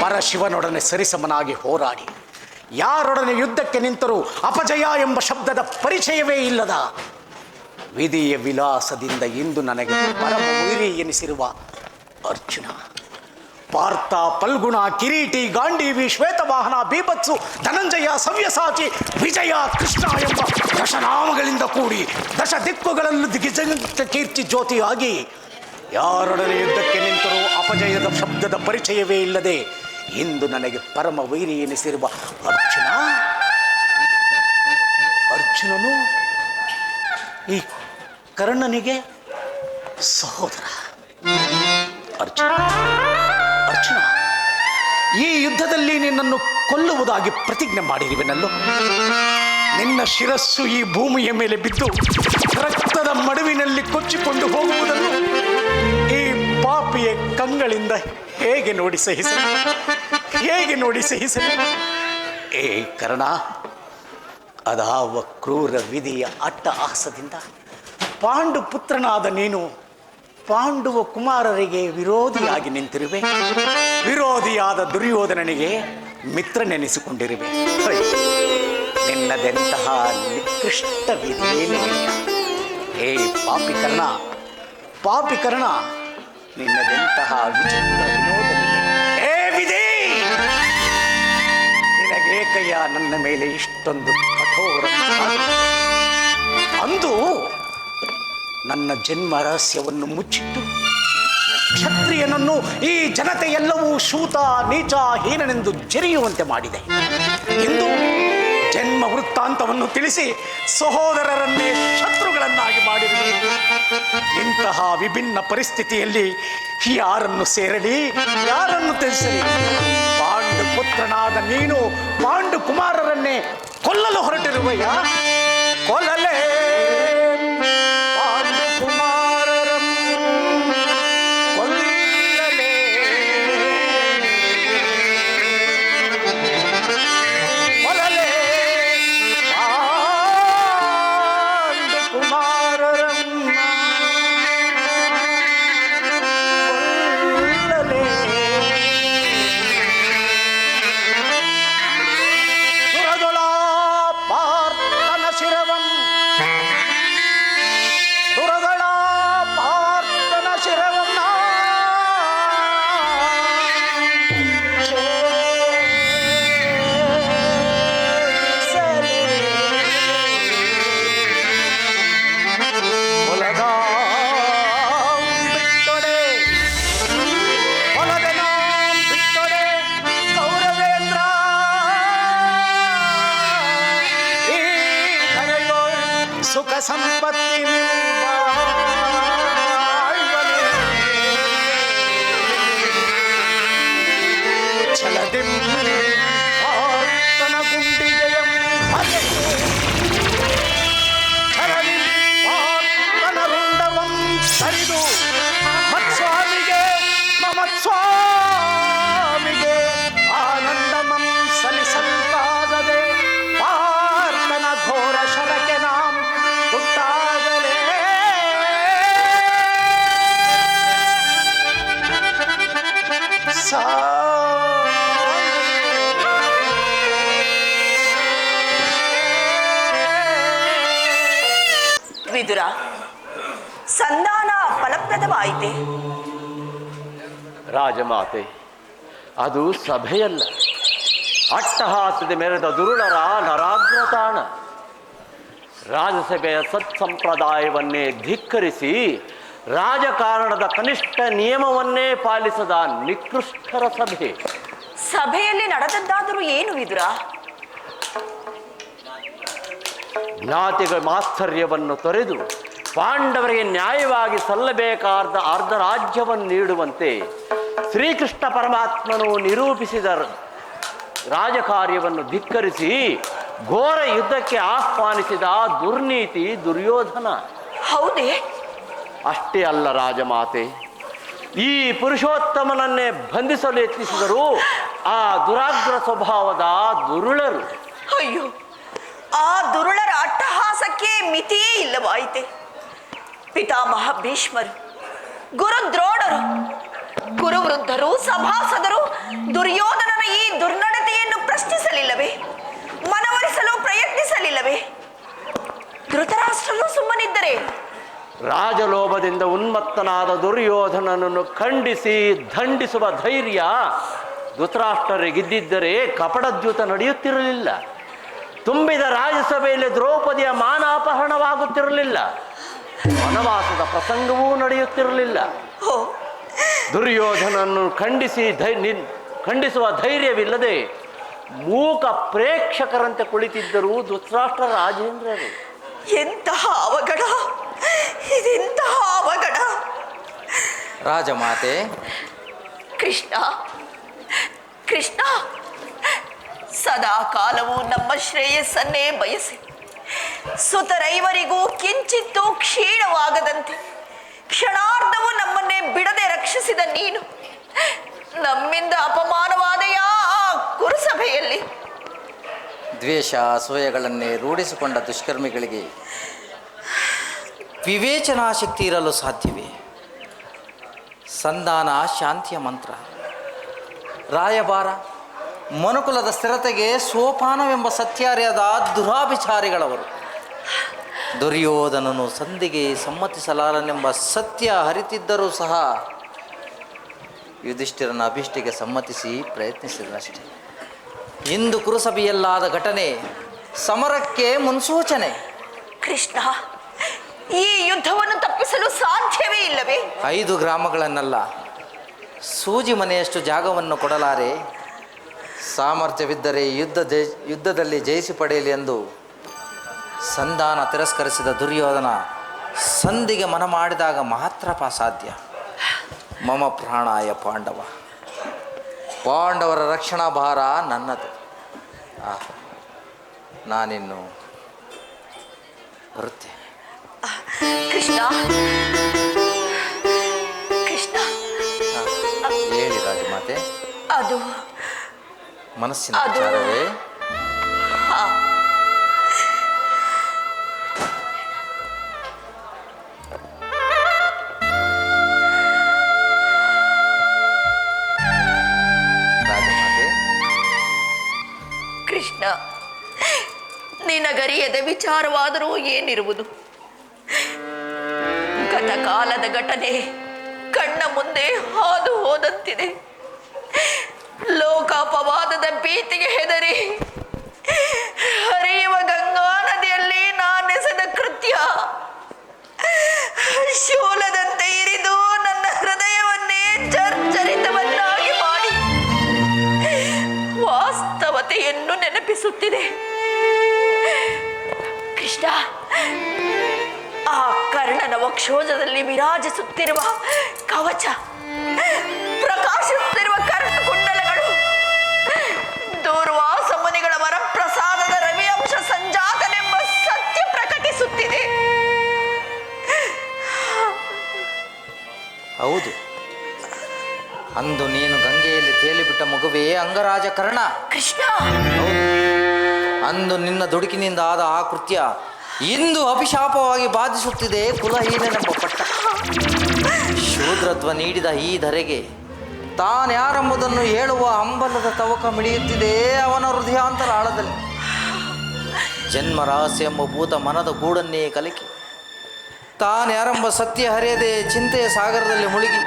ಪರಶಿವನೊಡನೆ ಸರಿಸಮನಾಗಿ ಹೋರಾಡಿ ಯಾರೊಡನೆ ಯುದ್ಧಕ್ಕೆ ನಿಂತರೂ ಅಪಜಯ ಎಂಬ ಶಬ್ದದ ಪರಿಚಯವೇ ಇಲ್ಲದ ವಿಧಿಯ ವಿಲಾಸದಿಂದ ಇಂದು ನನಗೆ ಪರಮ ವೈರಿ ಎನಿಸಿರುವ ಅರ್ಜುನ, ಪಾರ್ಥ, ಫಲ್ಗುಣ, ಕಿರೀಟಿ, ಗಾಂಡೀವಿ, ಶ್ವೇತವಾಹನ, ಬೀಭತ್ಸು, ಧನಂಜಯ, ಸವ್ಯಸಾಚಿ, ವಿಜಯ, ಕೃಷ್ಣ ಎಂಬ ದಶನಾಮಗಳಿಂದ ಕೂಡಿ ದಶ ದಿಕ್ಕುಗಳಲ್ಲೂ ದಿಗ್ಗಜ ಕೀರ್ತಿ ಜ್ಯೋತಿಯಾಗಿ ಯಾರೊಡನೆ ಯುದ್ಧಕ್ಕೆ ನಿಂತರೂ ಅಪಜಯದ ಶಬ್ದದ ಪರಿಚಯವೇ ಇಲ್ಲದೆ ಇಂದು ನನಗೆ ಪರಮ ವೈರಿ ಎನಿಸಿರುವ ಅರ್ಜುನನು ಈ ಕರ್ಣನಿಗೆ ಸಹೋದರ. ಅರ್ಜುನ, ಈ ಯುದ್ಧದಲ್ಲಿ ನಿನ್ನನ್ನು ಕೊಲ್ಲುವುದಾಗಿ ಪ್ರತಿಜ್ಞೆ ಮಾಡಿರುವೆನಲ್ಲೋ. ನಿನ್ನ ಶಿರಸ್ಸು ಈ ಭೂಮಿಯ ಮೇಲೆ ಬಿದ್ದು ರಕ್ತದ ಮಡುವಿನಲ್ಲಿ ಕೊಚ್ಚಿಕೊಂಡು ಹೋಗುವುದನ್ನು ಈ ಪಾಪಿಯ ಕಂಗಳಿಂದ ಹೇಗೆ ನೋಡಿ ಸಹಿಸಲಿ? ಏ ಕರ್ಣ, ಅದಾವ ಕ್ರೂರ ವಿಧಿಯ ಅಟ್ಟಹಾಸದಿಂದ ಪಾಂಡು ಪುತ್ರನಾದ ನೀನು ಪಾಂಡುವ ಕುಮಾರರಿಗೆ ವಿರೋಧಿಯಾಗಿ ನಿಂತಿರುವೆ. ವಿರೋಧಿಯಾದ ದುರ್ಯೋಧನನಿಗೆ ಮಿತ್ರನೆನಿಸಿಕೊಂಡಿರುವೆ. ನಿನ್ನದೆಂತಹ ನಿಕೃಷ್ಟ ವಿಧಿಯೇನೇ. ಏ ಪಾಪಿಕರ್ಣ, ನಿನ್ನದೆಂತಹ ವಿಚಿತ್ರ ವಿನೋದನೆ. ಏ ವಿಧಿ, ನಿನಗೇಕಯ್ಯ ನನ್ನ ಮೇಲೆ ಇಷ್ಟೊಂದು ಕಠೋರ. ಅಂದು ನನ್ನ ಜನ್ಮ ರಹಸ್ಯವನ್ನು ಮುಚ್ಚಿಟ್ಟು ಕ್ಷತ್ರಿಯನನ್ನು ಈ ಜನತೆಯೆಲ್ಲವೂ ಶೂತ, ನೀಚ, ಹೀನನೆಂದು ಜರಿಯುವಂತೆ ಮಾಡಿದೆ. ಇಂದು ಜನ್ಮ ವೃತ್ತಾಂತವನ್ನು ತಿಳಿಸಿ ಸಹೋದರರನ್ನೇ ಶತ್ರುಗಳನ್ನಾಗಿ ಮಾಡಿರುವೆ. ಇಂತಹ ವಿಭಿನ್ನ ಪರಿಸ್ಥಿತಿಯಲ್ಲಿ ಯಾರನ್ನು ಸೇರಲಿ, ಯಾರನ್ನು ತ್ಯಜಿಸಲಿ? ಪಾಂಡು ಪುತ್ರನಾದ ನೀನು ಪಾಂಡು ಕುಮಾರರನ್ನೇ ಕೊಲ್ಲಲು ಹೊರಟಿರುವೆಯ? ಕೊಲ್ಲಲೇ ಪಾಂಡು ಕುಮಾರರಂ, ಕೊಲ್ಲಲೇ. ಕೊಲ್ಲಲೇ ಪಾಂಡು ಕುಮಾರರಂ, ಕೊಲ್ಲಲೇ. ಸುರದೊಳ ಪಾರ್ಥನ ಶಿರವಂ, ಸುರದೊಳ ಪಾರ್ಥನ ಶಿರವಂ ಛೇದಿಸಲೇ. ಹೊಲದ ಬಿಟ್ಟೊಡೆ, ಹೊಲದ ಬಿಟ್ಟೊಡೆ ಕೌರವೇಂದ್ರ. ಈ ಧರೆಯೋ ಸುಖ ಸಂಪತ್ತಿ ಛಲದಿ ಪಾರ್ಥನ ಗುಂಡಿಗೆಯಂ ಛಲದಿ ಪಾರ್ಥನ ರುಂಡವಂ ಸರಿದು ಮತ್ಸ್ವಾಮಿಗೆ ಮಮತ್ಸ್ವಾಮಿಗೆ ಆನಂದಮಂ ಸಲಿಸಲ್ಕಾಗದೆ ಪಾರ್ಥನ ಘೋರ ಶರಕ್ಕೆ ನಾಂ ತುತ್ತಾಗಲೇ. ವಿದುರ, ಸಂಧಾನ ಫಲಪ್ರದವಾಯಿತೆ? ರಾಜಮಾತೆ, ಅದು ಸಭೆಯಲ್ಲ, ಅಟ್ಟಹಾಸದ ಮೆರೆದ ದುರುಳರ ನರಾಗ್ರತಾಣ. ರಾಜಸಭೆಯ ಸತ್ಸಂಪ್ರದಾಯವನ್ನೇ ಧಿಕ್ಕರಿಸಿ ರಾಜಕಾರಣದ ಕನಿಷ್ಠ ನಿಯಮವನ್ನೇ ಪಾಲಿಸದ ನಿಕೃಷ್ಟರ ಸಭೆ. ಸಭೆಯಲ್ಲಿ ನಡೆದದ್ದಾದರೂ ಏನು ವಿದುರ? ಜ್ಞಾತಿಗಳ ಮಾತ್ಸರ್ಯವನ್ನು ತೊರೆದು ಪಾಂಡವರಿಗೆ ನ್ಯಾಯವಾಗಿ ಸಲ್ಲಬೇಕಾದ ಅರ್ಧ ರಾಜ್ಯವನ್ನು ನೀಡುವಂತೆ ಶ್ರೀಕೃಷ್ಣ ಪರಮಾತ್ಮನು ನಿರೂಪಿಸಿದ ರಾಜಕಾರ್ಯವನ್ನು ಧಿಕ್ಕರಿಸಿ ಘೋರ ಯುದ್ಧಕ್ಕೆ ಆಹ್ವಾನಿಸಿದ ದುರ್ನೀತಿ ದುರ್ಯೋಧನ. ಹೌದೇ? ಅಷ್ಟೇ ಅಲ್ಲ ರಾಜಮಾತೆ, ಈ ಪುರುಷೋತ್ತಮನನ್ನೇ ಬಂಧಿಸಲು ಯತ್ನಿಸಿದರು ಆ ದುರಾಗ್ರ ಸ್ವಭಾವದ ದುರುಳರು. ಅಯ್ಯೋ, ಆ ದುರುಳರ ಅಟ್ಟಹಾಸಕ್ಕೆ ಮಿತಿಯೇ ಇಲ್ಲವಾಯಿತೆ. ಪಿತಾಮಹ ಭೀಷ್ಮರು, ಗುರು ದ್ರೋಣರು, ಕುರುವೃದ್ಧರು, ಸಭಾಸದರು ದುರ್ಯೋಧನನ ಈ ದುರ್ನಡತೆಯನ್ನು ಪ್ರಶ್ನಿಸಲಿಲ್ಲವೇ? ಮನವೊಲಿಸಲು ಪ್ರಯತ್ನಿಸಲಿಲ್ಲವೇ? ಧೃತರಾಷ್ಟ್ರನು ಸುಮ್ಮನಿದ್ದರೆ ರಾಜಲೋಭದಿಂದ ಉನ್ಮತ್ತನಾದ ದುರ್ಯೋಧನನನ್ನು ಖಂಡಿಸಿ ದಂಡಿಸುವ ಧೈರ್ಯ ಧೃತರಾಷ್ಟ್ರರಿಗಿದ್ದಿದ್ದರೆ ಕಪಟದ್ಯೂತ ನಡೆಯುತ್ತಿರಲಿಲ್ಲ. ತುಂಬಿದ ರಾಜ್ಯಸಭೆಯಲ್ಲಿ ದ್ರೌಪದಿಯ ಮಾನಾಪಹರಣವಾಗುತ್ತಿರಲಿಲ್ಲ. ವನವಾಸದ ಪ್ರಸಂಗವೂ ನಡೆಯುತ್ತಿರಲಿಲ್ಲ. ಹೋ, ದುರ್ಯೋಧನನ್ನು ಖಂಡಿಸುವ ಧೈರ್ಯವಿಲ್ಲದೆ ಮೂಕ ಪ್ರೇಕ್ಷಕರಂತೆ ಕುಳಿತಿದ್ದರು ಧೃತರಾಷ್ಟ್ರ ರಾಜೇಂದ್ರರು. ಎಂತಹ ಅವಘಡ! ಇದೆಂತಹ ಅವಘಡ! ರಾಜಮಾತೆ, ಕೃಷ್ಣ, ಕೃಷ್ಣ, ಸದಾ ಕಾಲವು ನಮ್ಮ ಶ್ರೇಯಸ್ಸನ್ನೇ ಬಯಸಿ ಸುತರೈವರಿಗೂ ಕಿಂಚಿತ್ತೂ ಕ್ಷೀಣವಾಗದಂತೆ ಕ್ಷಣಾರ್ಧವೂ ನಮ್ಮನ್ನೇ ಬಿಡದೆ ರಕ್ಷಿಸಿದ ನೀನು ನಮ್ಮಿಂದ ಅಪಮಾನವಾದೆಯ ಆ ಕುರುಸಭೆಯಲ್ಲಿ ದ್ವೇಷ ಅಸೂಯೆಗಳನ್ನೇ ರೂಢಿಸಿಕೊಂಡ ದುಷ್ಕರ್ಮಿಗಳಿಗೆ ವಿವೇಚನಾ ಶಕ್ತಿ ಇರಲು ಸಾಧ್ಯವೇ? ಸಂಧಾನ ಶಾಂತಿಯ ಮಂತ್ರ, ರಾಯಭಾರ, ಮನುಕುಲದ ಸ್ಥಿರತೆಗೆ ಸೋಪಾನವೆಂಬ ಸತ್ಯಾರ್ಯದ ದುರಾಭಿಚಾರಿಗಳವರು. ದುರ್ಯೋಧನನು ಸಂಧಿಗೆ ಸಮ್ಮತಿಸಲಾರನೆಂಬ ಸತ್ಯ ಹರಿತಿದ್ದರೂ ಸಹ ಯುಧಿಷ್ಠಿರನ ಅಭಿಷ್ಟಿಗೆ ಸಮ್ಮತಿಸಿ ಪ್ರಯತ್ನಿಸಿದನಷ್ಟೇ. ಇಂದು ಕುರುಸಭೆಯಲ್ಲಾದ ಘಟನೆ ಸಮರಕ್ಕೆ ಮುನ್ಸೂಚನೆ. ಕೃಷ್ಣ, ಈ ಯುದ್ಧವನ್ನು ತಪ್ಪಿಸಲು ಸಾಧ್ಯವೇ ಇಲ್ಲವೇ? 5 ಗ್ರಾಮಗಳನ್ನಲ್ಲ, ಸೂಜಿ ಮನೆಯಷ್ಟು ಜಾಗವನ್ನು ಕೊಡಲಾರೆ. ಸಾಮರ್ಥ್ಯವಿದ್ದರೆ ಯುದ್ಧದಲ್ಲಿ ಜಯಿಸಿ ಪಡೆಯಲಿ ಎಂದು ಸಂಧಾನ ತಿರಸ್ಕರಿಸಿದ ದುರ್ಯೋಧನ ಸಂಧಿಗೆ ಮನ ಮಾಡಿದಾಗ ಮಾತ್ರ ಸಾಧ್ಯ. ಮಮ ಪ್ರಾಣಾಯ ಪಾಂಡವ, ಪಾಂಡವರ ರಕ್ಷಣಾ ಭಾರ ನನ್ನದು. ನಾನಿನ್ನು ಬರುತ್ತೆ. ಕೃಷ್ಣ, ಕೃಷ್ಣ, ಹೇಳಿ ರಾಜಮಾತೆ. ಅದು ಮನಸ್ಸಿನ ವಿಚಾರವೇ? ಹಾ, ರಾಜಮಾತೆ, ಕೃಷ್ಣ, ನಿನಗರಿಯದ ವಿಚಾರವಾದರೂ ಏನಿರುವುದು? ಗತಕಾಲದ ಘಟನೆ ಕಣ್ಣ ಮುಂದೆ ಹಾದು ಹೋದಂತಿದೆ. ಲೋಕಾಪವಾದದ ಭೀತಿಗೆ ಹೆದರಿ ಹರಿಯುವ ಗಂಗಾ ನದಿಯಲ್ಲಿ ನಾನೆಸೆದ ಕೃತ್ಯ ಶೂಲದಂತೆ ಇರಿದು ನನ್ನ ಹೃದಯವನ್ನೇ ಚರ್ಚರಿತವನ್ನಾಗಿ ಮಾಡಿ ವಾಸ್ತವತೆಯನ್ನು ನೆನಪಿಸುತ್ತಿದೆ. ಕೃಷ್ಣ, ಆ ಕರ್ಣನ ವಕ್ಷೋಜದಲ್ಲಿ ವಿರಾಜಿಸುತ್ತಿರುವ ಕವಚ, ಪ್ರಕಾಶಿಸುತ್ತಿರುವ ಕರ್ಣಕುಂಡಲಗಳು, ದೂರ್ವಾಸ ಮುನಿಗಳ ವರಪ್ರಸಾದದ ರವಿವಂಶ ಸಂಜಾತನೆಂಬ ಸತ್ಯ ಪ್ರಕಟಿಸುತ್ತಿದೆ. ಹೌದು, ಅಂದು ನೀನು ಗಂಗೆಯಲ್ಲಿ ತೇಲಿಬಿಟ್ಟ ಮಗುವೇ ಅಂಗರಾಜ ಕರ್ಣ. ಕೃಷ್ಣ, ಹೌದು, ಅಂದು ನಿನ್ನ ದುಡುಕಿನಿಂದ ಆದ ಆ ಕೃತ್ಯ ಇಂದು ಅಭಿಶಾಪವಾಗಿ ಬಾಧಿಸುತ್ತಿದೆ ಕುಲಹೀನನೆಂಬ ಪಟ್ಟ. ಶೂದ್ರತ್ವ ನೀಡಿದ ಈ ಧರೆಗೆ ತಾನ್ಯಾರೆಂಬುದನ್ನು ಹೇಳುವ ಹಂಬಲದ ತವಕ ಮಿಡಿಯುತ್ತಿದೆ ಅವನ ಹೃದಯಾಂತರಾಳದಲ್ಲಿ. ಜನ್ಮ ರಹಸ್ಯ ಎಂಬ ಭೂತ ಮನದ ಗೂಡನ್ನೇ ಕಲಕಿ ತಾನ್ಯಾರೆಂಬ ಸತ್ಯ ಹರಿಯದೆ ಚಿಂತೆಯ ಸಾಗರದಲ್ಲಿ ಮುಳುಗಿ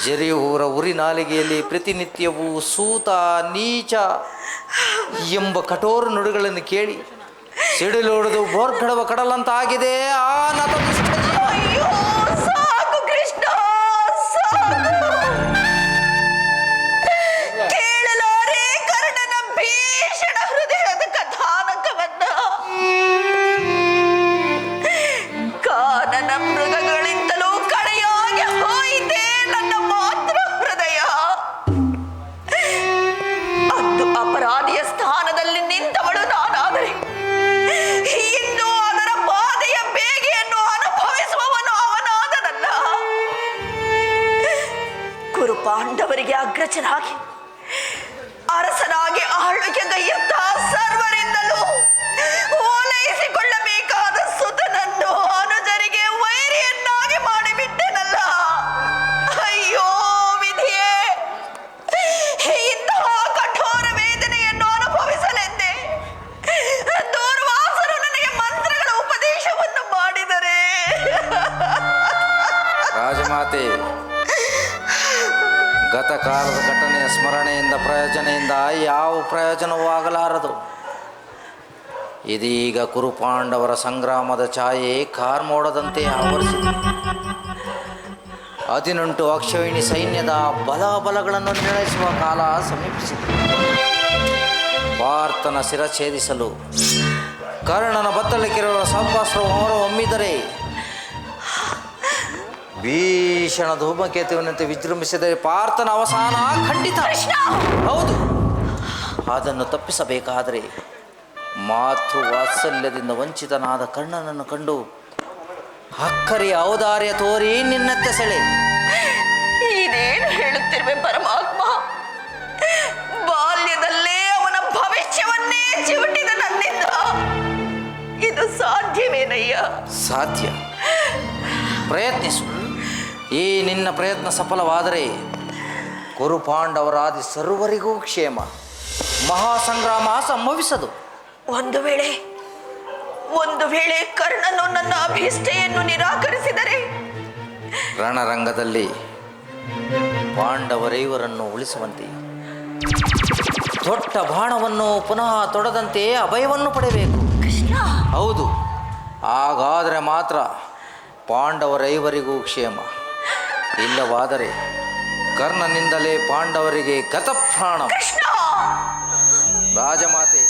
ಜರಿಯೂರ ಉರಿ ನಾಲಿಗೆಯಲ್ಲಿ ಪ್ರತಿನಿತ್ಯವೂ ಸೂತ ನೀಚ ಎಂಬ ಕಠೋರ ನುಡಿಗಳನ್ನು ಕೇಳಿ ಸಿಡಿಲೋಡಿದು ಬೋರ್ಗಡವ ಕಡಲಂತಾಗಿದೆ ಆ ನತ ದುಷ್ಟ ಜೀವ. ಅಯ್ಯೋ, ಸಾಕು ಕೃಷ್ಣ, ಸಾಕು. ಕೇಳಲಾರೆ ಕರ್ಣನ ಭೀಷಣ ಹೃದಯದ ಕಥಾನಕವನ್ನ. ಕಾನನ ಮೃಗಗಳಿಂದಲೂ ಕಡೆಯಾಗಿ ಹೋಯಿತೆ ನನ್ನ ಮಾತೃ ಹೃದಯ. ಅಂದು ಅಪರಾಧಿಯ ಸ್ಥಾನದಲ್ಲಿ ನಿಂತವಳು ನಾನಾದರೆ ಇನ್ನು ಅದರ ಬಾಧೆಯ ಬೇಗೆಯನ್ನು ಅನುಭವಿಸುವವನು ಅವನಾದನಲ್ಲ. ಕುರು ಪಾಂಡವರಿಗೆ ಅಗ್ರಜನಾಗಿ ಅರಸನಾಗಿ ಆಳ್ವಿಕೆ ಗೈಯುತ್ತ ಸರ್ವರಿಂದಲೂ ಓಲೈಸಿಕೊಳ್ಳಬೇಕಾದ ಸುತನನ್ನು ಅನುಜರಿಗೆ ರಾಜಮಾತೆ, ಗತಕಾಲದ ಘಟನೆಯ ಸ್ಮರಣೆಯಿಂದ ಯಾವ ಪ್ರಯೋಜನವೂ ಆಗಲಾರದು. ಇದೀಗ ಕುರುಪಾಂಡವರ ಸಂಗ್ರಾಮದ ಛಾಯೆ ಕಾರ್ಮೋಡದಂತೆ ಆವರಿಸಿದೆ. 18 ಅಕ್ಷೋಹಿಣಿ ಸೈನ್ಯದ ಬಲಗಳನ್ನು ನಿರ್ಣಯಿಸುವ ಕಾಲ ಸಮೀಪಿಸಿದೆ. ಪಾರ್ಥನ ಶಿರಛೇದಿಸಲು ಕರ್ಣನ ಬತ್ತಲಿಕ್ಕಿರುವ ಸರ್ಪಾಸ್ತ್ರವು ಹೊಮ್ಮಿದರೆ, ಭೀಷಣ ಧೂಮಕೇತುವಿನಂತೆ ವಿಜೃಂಭಿಸಿದರೆ ಪಾರ್ಥನ ಅವಸಾನ ಖಂಡಿತ. ಹೌದು, ಅದನ್ನು ತಪ್ಪಿಸಬೇಕಾದರೆ ಮಾತೃ ವಾತ್ಸಲ್ಯದಿಂದ ವಂಚಿತನಾದ ಕರ್ಣನನ್ನು ಕಂಡು ಅಕ್ಕರಿಯ ಔದಾರ್ಯ ತೋರಿ ನಿನ್ನತ್ತೆ ಸೆಳೆ. ಇದೇನು ಹೇಳುತ್ತಿರುವೆ ಪರಮಾತ್ಮ? ಬಾಲ್ಯದಲ್ಲೇ ಅವನ ಭವಿಷ್ಯವನ್ನೇ ಚಿವುಟಿದ ನನ್ನಿಂದ ಇದು ಸಾಧ್ಯವೇನಯ್ಯ? ಸಾಧ್ಯ. ಪ್ರಯತ್ನಿಸು. ಈ ನಿನ್ನ ಪ್ರಯತ್ನ ಸಫಲವಾದರೆ ಕುರುಪಾಂಡವರಾದಿ ಸರ್ವರಿಗೂ ಕ್ಷೇಮ, ಮಹಾಸಂಗ್ರಾಮ ಸಂಭವಿಸದು. ಒಂದು ವೇಳೆ ಕರ್ಣನು ನನ್ನ ಅಭಿಷ್ಟೆಯನ್ನು ನಿರಾಕರಿಸಿದರೆ ರಣರಂಗದಲ್ಲಿ ಪಾಂಡವರೈವರನ್ನು ಉಳಿಸುವಂತೆ ದೊಡ್ಡ ಬಾಣವನ್ನು ಪುನಃ ತೊಡದಂತೆ ಅಭಯವನ್ನು ಪಡೆಯಬೇಕು. ಕೃಷ್ಣ, ಹೌದು, ಹಾಗಾದರೆ ಮಾತ್ರ ಪಾಂಡವರೈವರಿಗೂ ಕ್ಷೇಮ. ಇಲ್ಲವಾದರೆ ಕರ್ಣನಿಂದಲೇ ಪಾಂಡವರಿಗೆ ಗತಪ್ರಾಣ. ಕೃಷ್ಣ, ರಾಜಮಾತೆ,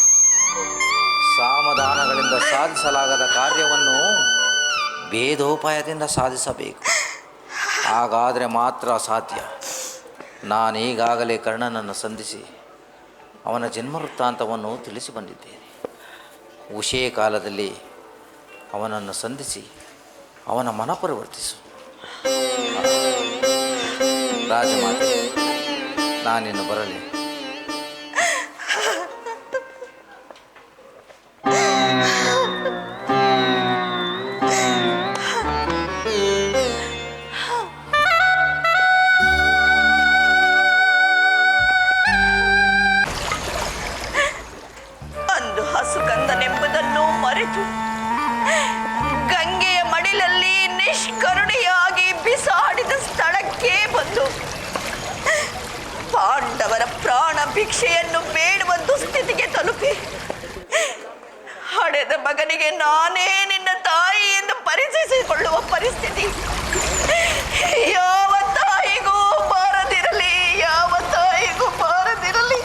ಸಾಮಧಾನಗಳಿಂದ ಸಾಧಿಸಲಾಗದ ಕಾರ್ಯವನ್ನು ಭೇದೋಪಾಯದಿಂದ ಸಾಧಿಸಬೇಕು. ಹಾಗಾದರೆ ಮಾತ್ರ ಸಾಧ್ಯ. ನಾನೀಗಾಗಲೇ ಕರ್ಣನನ್ನು ಸಂಧಿಸಿ ಅವನ ಜನ್ಮವೃತ್ತಾಂತವನ್ನು ತಿಳಿಸಿ ಬಂದಿದ್ದೇನೆ. ಉಷೇ ಕಾಲದಲ್ಲಿ ಅವನನ್ನು ಸಂಧಿಸಿ ಅವನ ಮನ ಪರಿವರ್ತಿಸು. ರಾಜಮಾತೆ, ನಾನಿನ್ನು ಬರಲಿ. ಅಂದು ಹಸುಕಂದನೆಂಬುದನ್ನು ಮರೆತು ಗಂಗೆಯ ಮಡಿಲಲ್ಲಿ ನಿಷ್ಕರುಣೆಯಾಗಿ ಬಿಸಾಡಿದ ಸ್ಥಳಕ್ಕೆ ಬಂದು ಪಾಂಡವರ ಪ್ರಾಣ ಭಿಕ್ಷೆಯನ್ನು ಬೇಡುವ ದುಸ್ಥಿತಿಗೆ ತಲುಪಿ ಹಡೆದ ಮಗನಿಗೆ ನಾನೇ ನಿನ್ನ ತಾಯಿ ಎಂದು ಪರಿಚಯಿಸಿಕೊಳ್ಳುವ ಪರಿಸ್ಥಿತಿ ಯಾವ ತಾಯಿಗೂ ಬಾರದಿರಲಿ, ಯಾವ ತಾಯಿಗೂ ಬಾರದಿರಲಿ.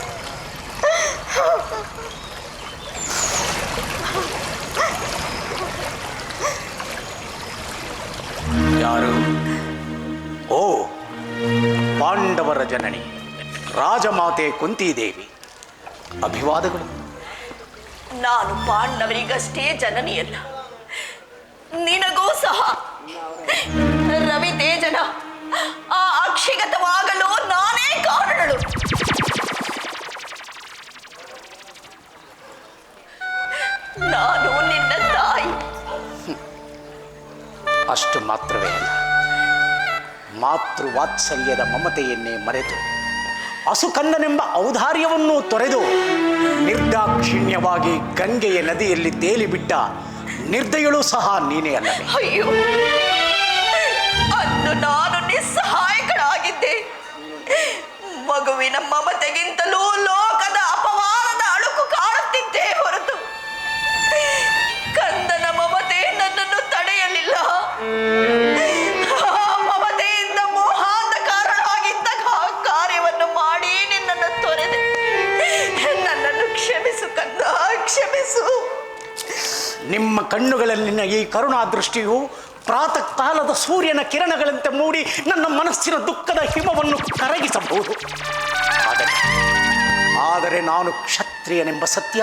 ಯಾರು? ಓ, ಪಾಂಡವರ ಜನನಿ ರಾಜಮಾತೆ ಕುಂತಿದೇವಿ, ಅಭಿವಾದಗಳು. ನಾನು ಪಾಂಡವರಿಗಷ್ಟೇ ಜನನಿಯಲ್ಲ, ನಿನಗೂ ಸಹ ರವಿತೇಜನ ಆ ಅಕ್ಷಿಗತವಾಗಲು ನಾನೇ ಕಾರಣಳು. ನಾನು ನಿನ್ನ ತಾಯಿ. ಅಷ್ಟು ಮಾತ್ರವೇ ಅಲ್ಲ, ಮಾತೃ ವಾತ್ಸಲ್ಯದ ಮಮತೆಯನ್ನೇ ಮರೆತು ಅಸುಕನ್ನನೆಂಬ ಔದಾರ್ಯವನ್ನು ತೊರೆದು ನಿರ್ದಾಕ್ಷಿಣ್ಯವಾಗಿ ಗಂಗೆಯ ನದಿಯಲ್ಲಿ ತೇಲಿಬಿಟ್ಟ ನಿರ್ದಯಳು ಸಹ ನೀನೇ ಅಲ್ಲವೇ? ಅಯ್ಯೋ, ಅಂದು ನಾನು ನಿಸ್ಸಹಾಯಕಳಾಗಿದ್ದೆ. ಮಗುವಿನ ಮಮತೆಗಿಂತಲೂ ಲೋಕದ ಅಪಮಾನದ ಅಳುಕು ಕಾಣುತ್ತಿದ್ದೆ ಹೊರತು ಕಂದನ ಮಮತೆ ನನ್ನನ್ನು ತಡೆಯಲಿಲ್ಲ. ಮಮತೆಯಿಂದ ಮೋಹಾಂಧಕಾರನಾಗಿದ್ದ ಕಾರ್ಯವನ್ನು ಮಾಡಿ ನಿನ್ನನ್ನು ತೊರೆದೆ. ನನ್ನನ್ನು ಕ್ಷಮಿಸು ಕಂದ, ಕ್ಷಮಿಸು. ನಿಮ್ಮ ಕಣ್ಣುಗಳಲ್ಲಿನ ಈ ಕರುಣಾ ದೃಷ್ಟಿಯು ಪ್ರಾತಃ ಕಾಲದ ಸೂರ್ಯನ ಕಿರಣಗಳಂತೆ ಮೂಡಿ ನನ್ನ ಮನಸ್ಸಿನ ದುಃಖದ ಹಿಮವನ್ನು ಕರಗಿಸಬಹುದು. ಆದರೆ ನಾನು ಕ್ಷತ್ರಿಯನೆಂಬ ಸತ್ಯ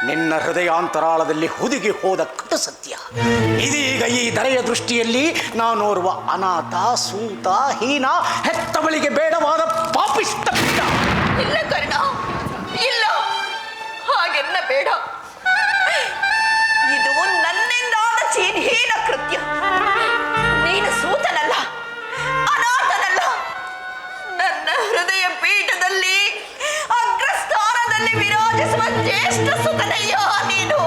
ನಿನ್ನ ಹೃದಯಾಂತರಾಳದಲ್ಲಿ ಹುದುಗಿ ಹೋದ ಕಟು ಸತ್ಯ. ಇದೀಗ ಈ ದರೆಯ ದೃಷ್ಟಿಯಲ್ಲಿ ನಾನೋರ್ವ ಅನಾಥ, ಸೂತ, ಹೀನ, ಹೆತ್ತವಳಿಗೆ ಬೇಡವಾದ ಪಾಪಿಷ್ಟ. ಇಲ್ಲ ಕರ್ಣ, ಇಲ್ಲ, ಹಾಗೆನ್ನ ಬೇಡ. ಇದು ನನ್ನಿಂದಾದ ಚೀನ್ಹೀನ ಕೃತ್ಯ. ನೀನು ಸೂತನಲ್ಲ, ಅನಾಥನಲ್ಲ. ನನ್ನ ಹೃದಯ ಪೀಠದಲ್ಲಿ ಅಗ್ರಸ್ಥಾನದಲ್ಲಿ ವಿರಾಜಿಸುವ ಜ್ಯೇಷ್ಠ ಸುತನಯ್ಯ ನೀನು.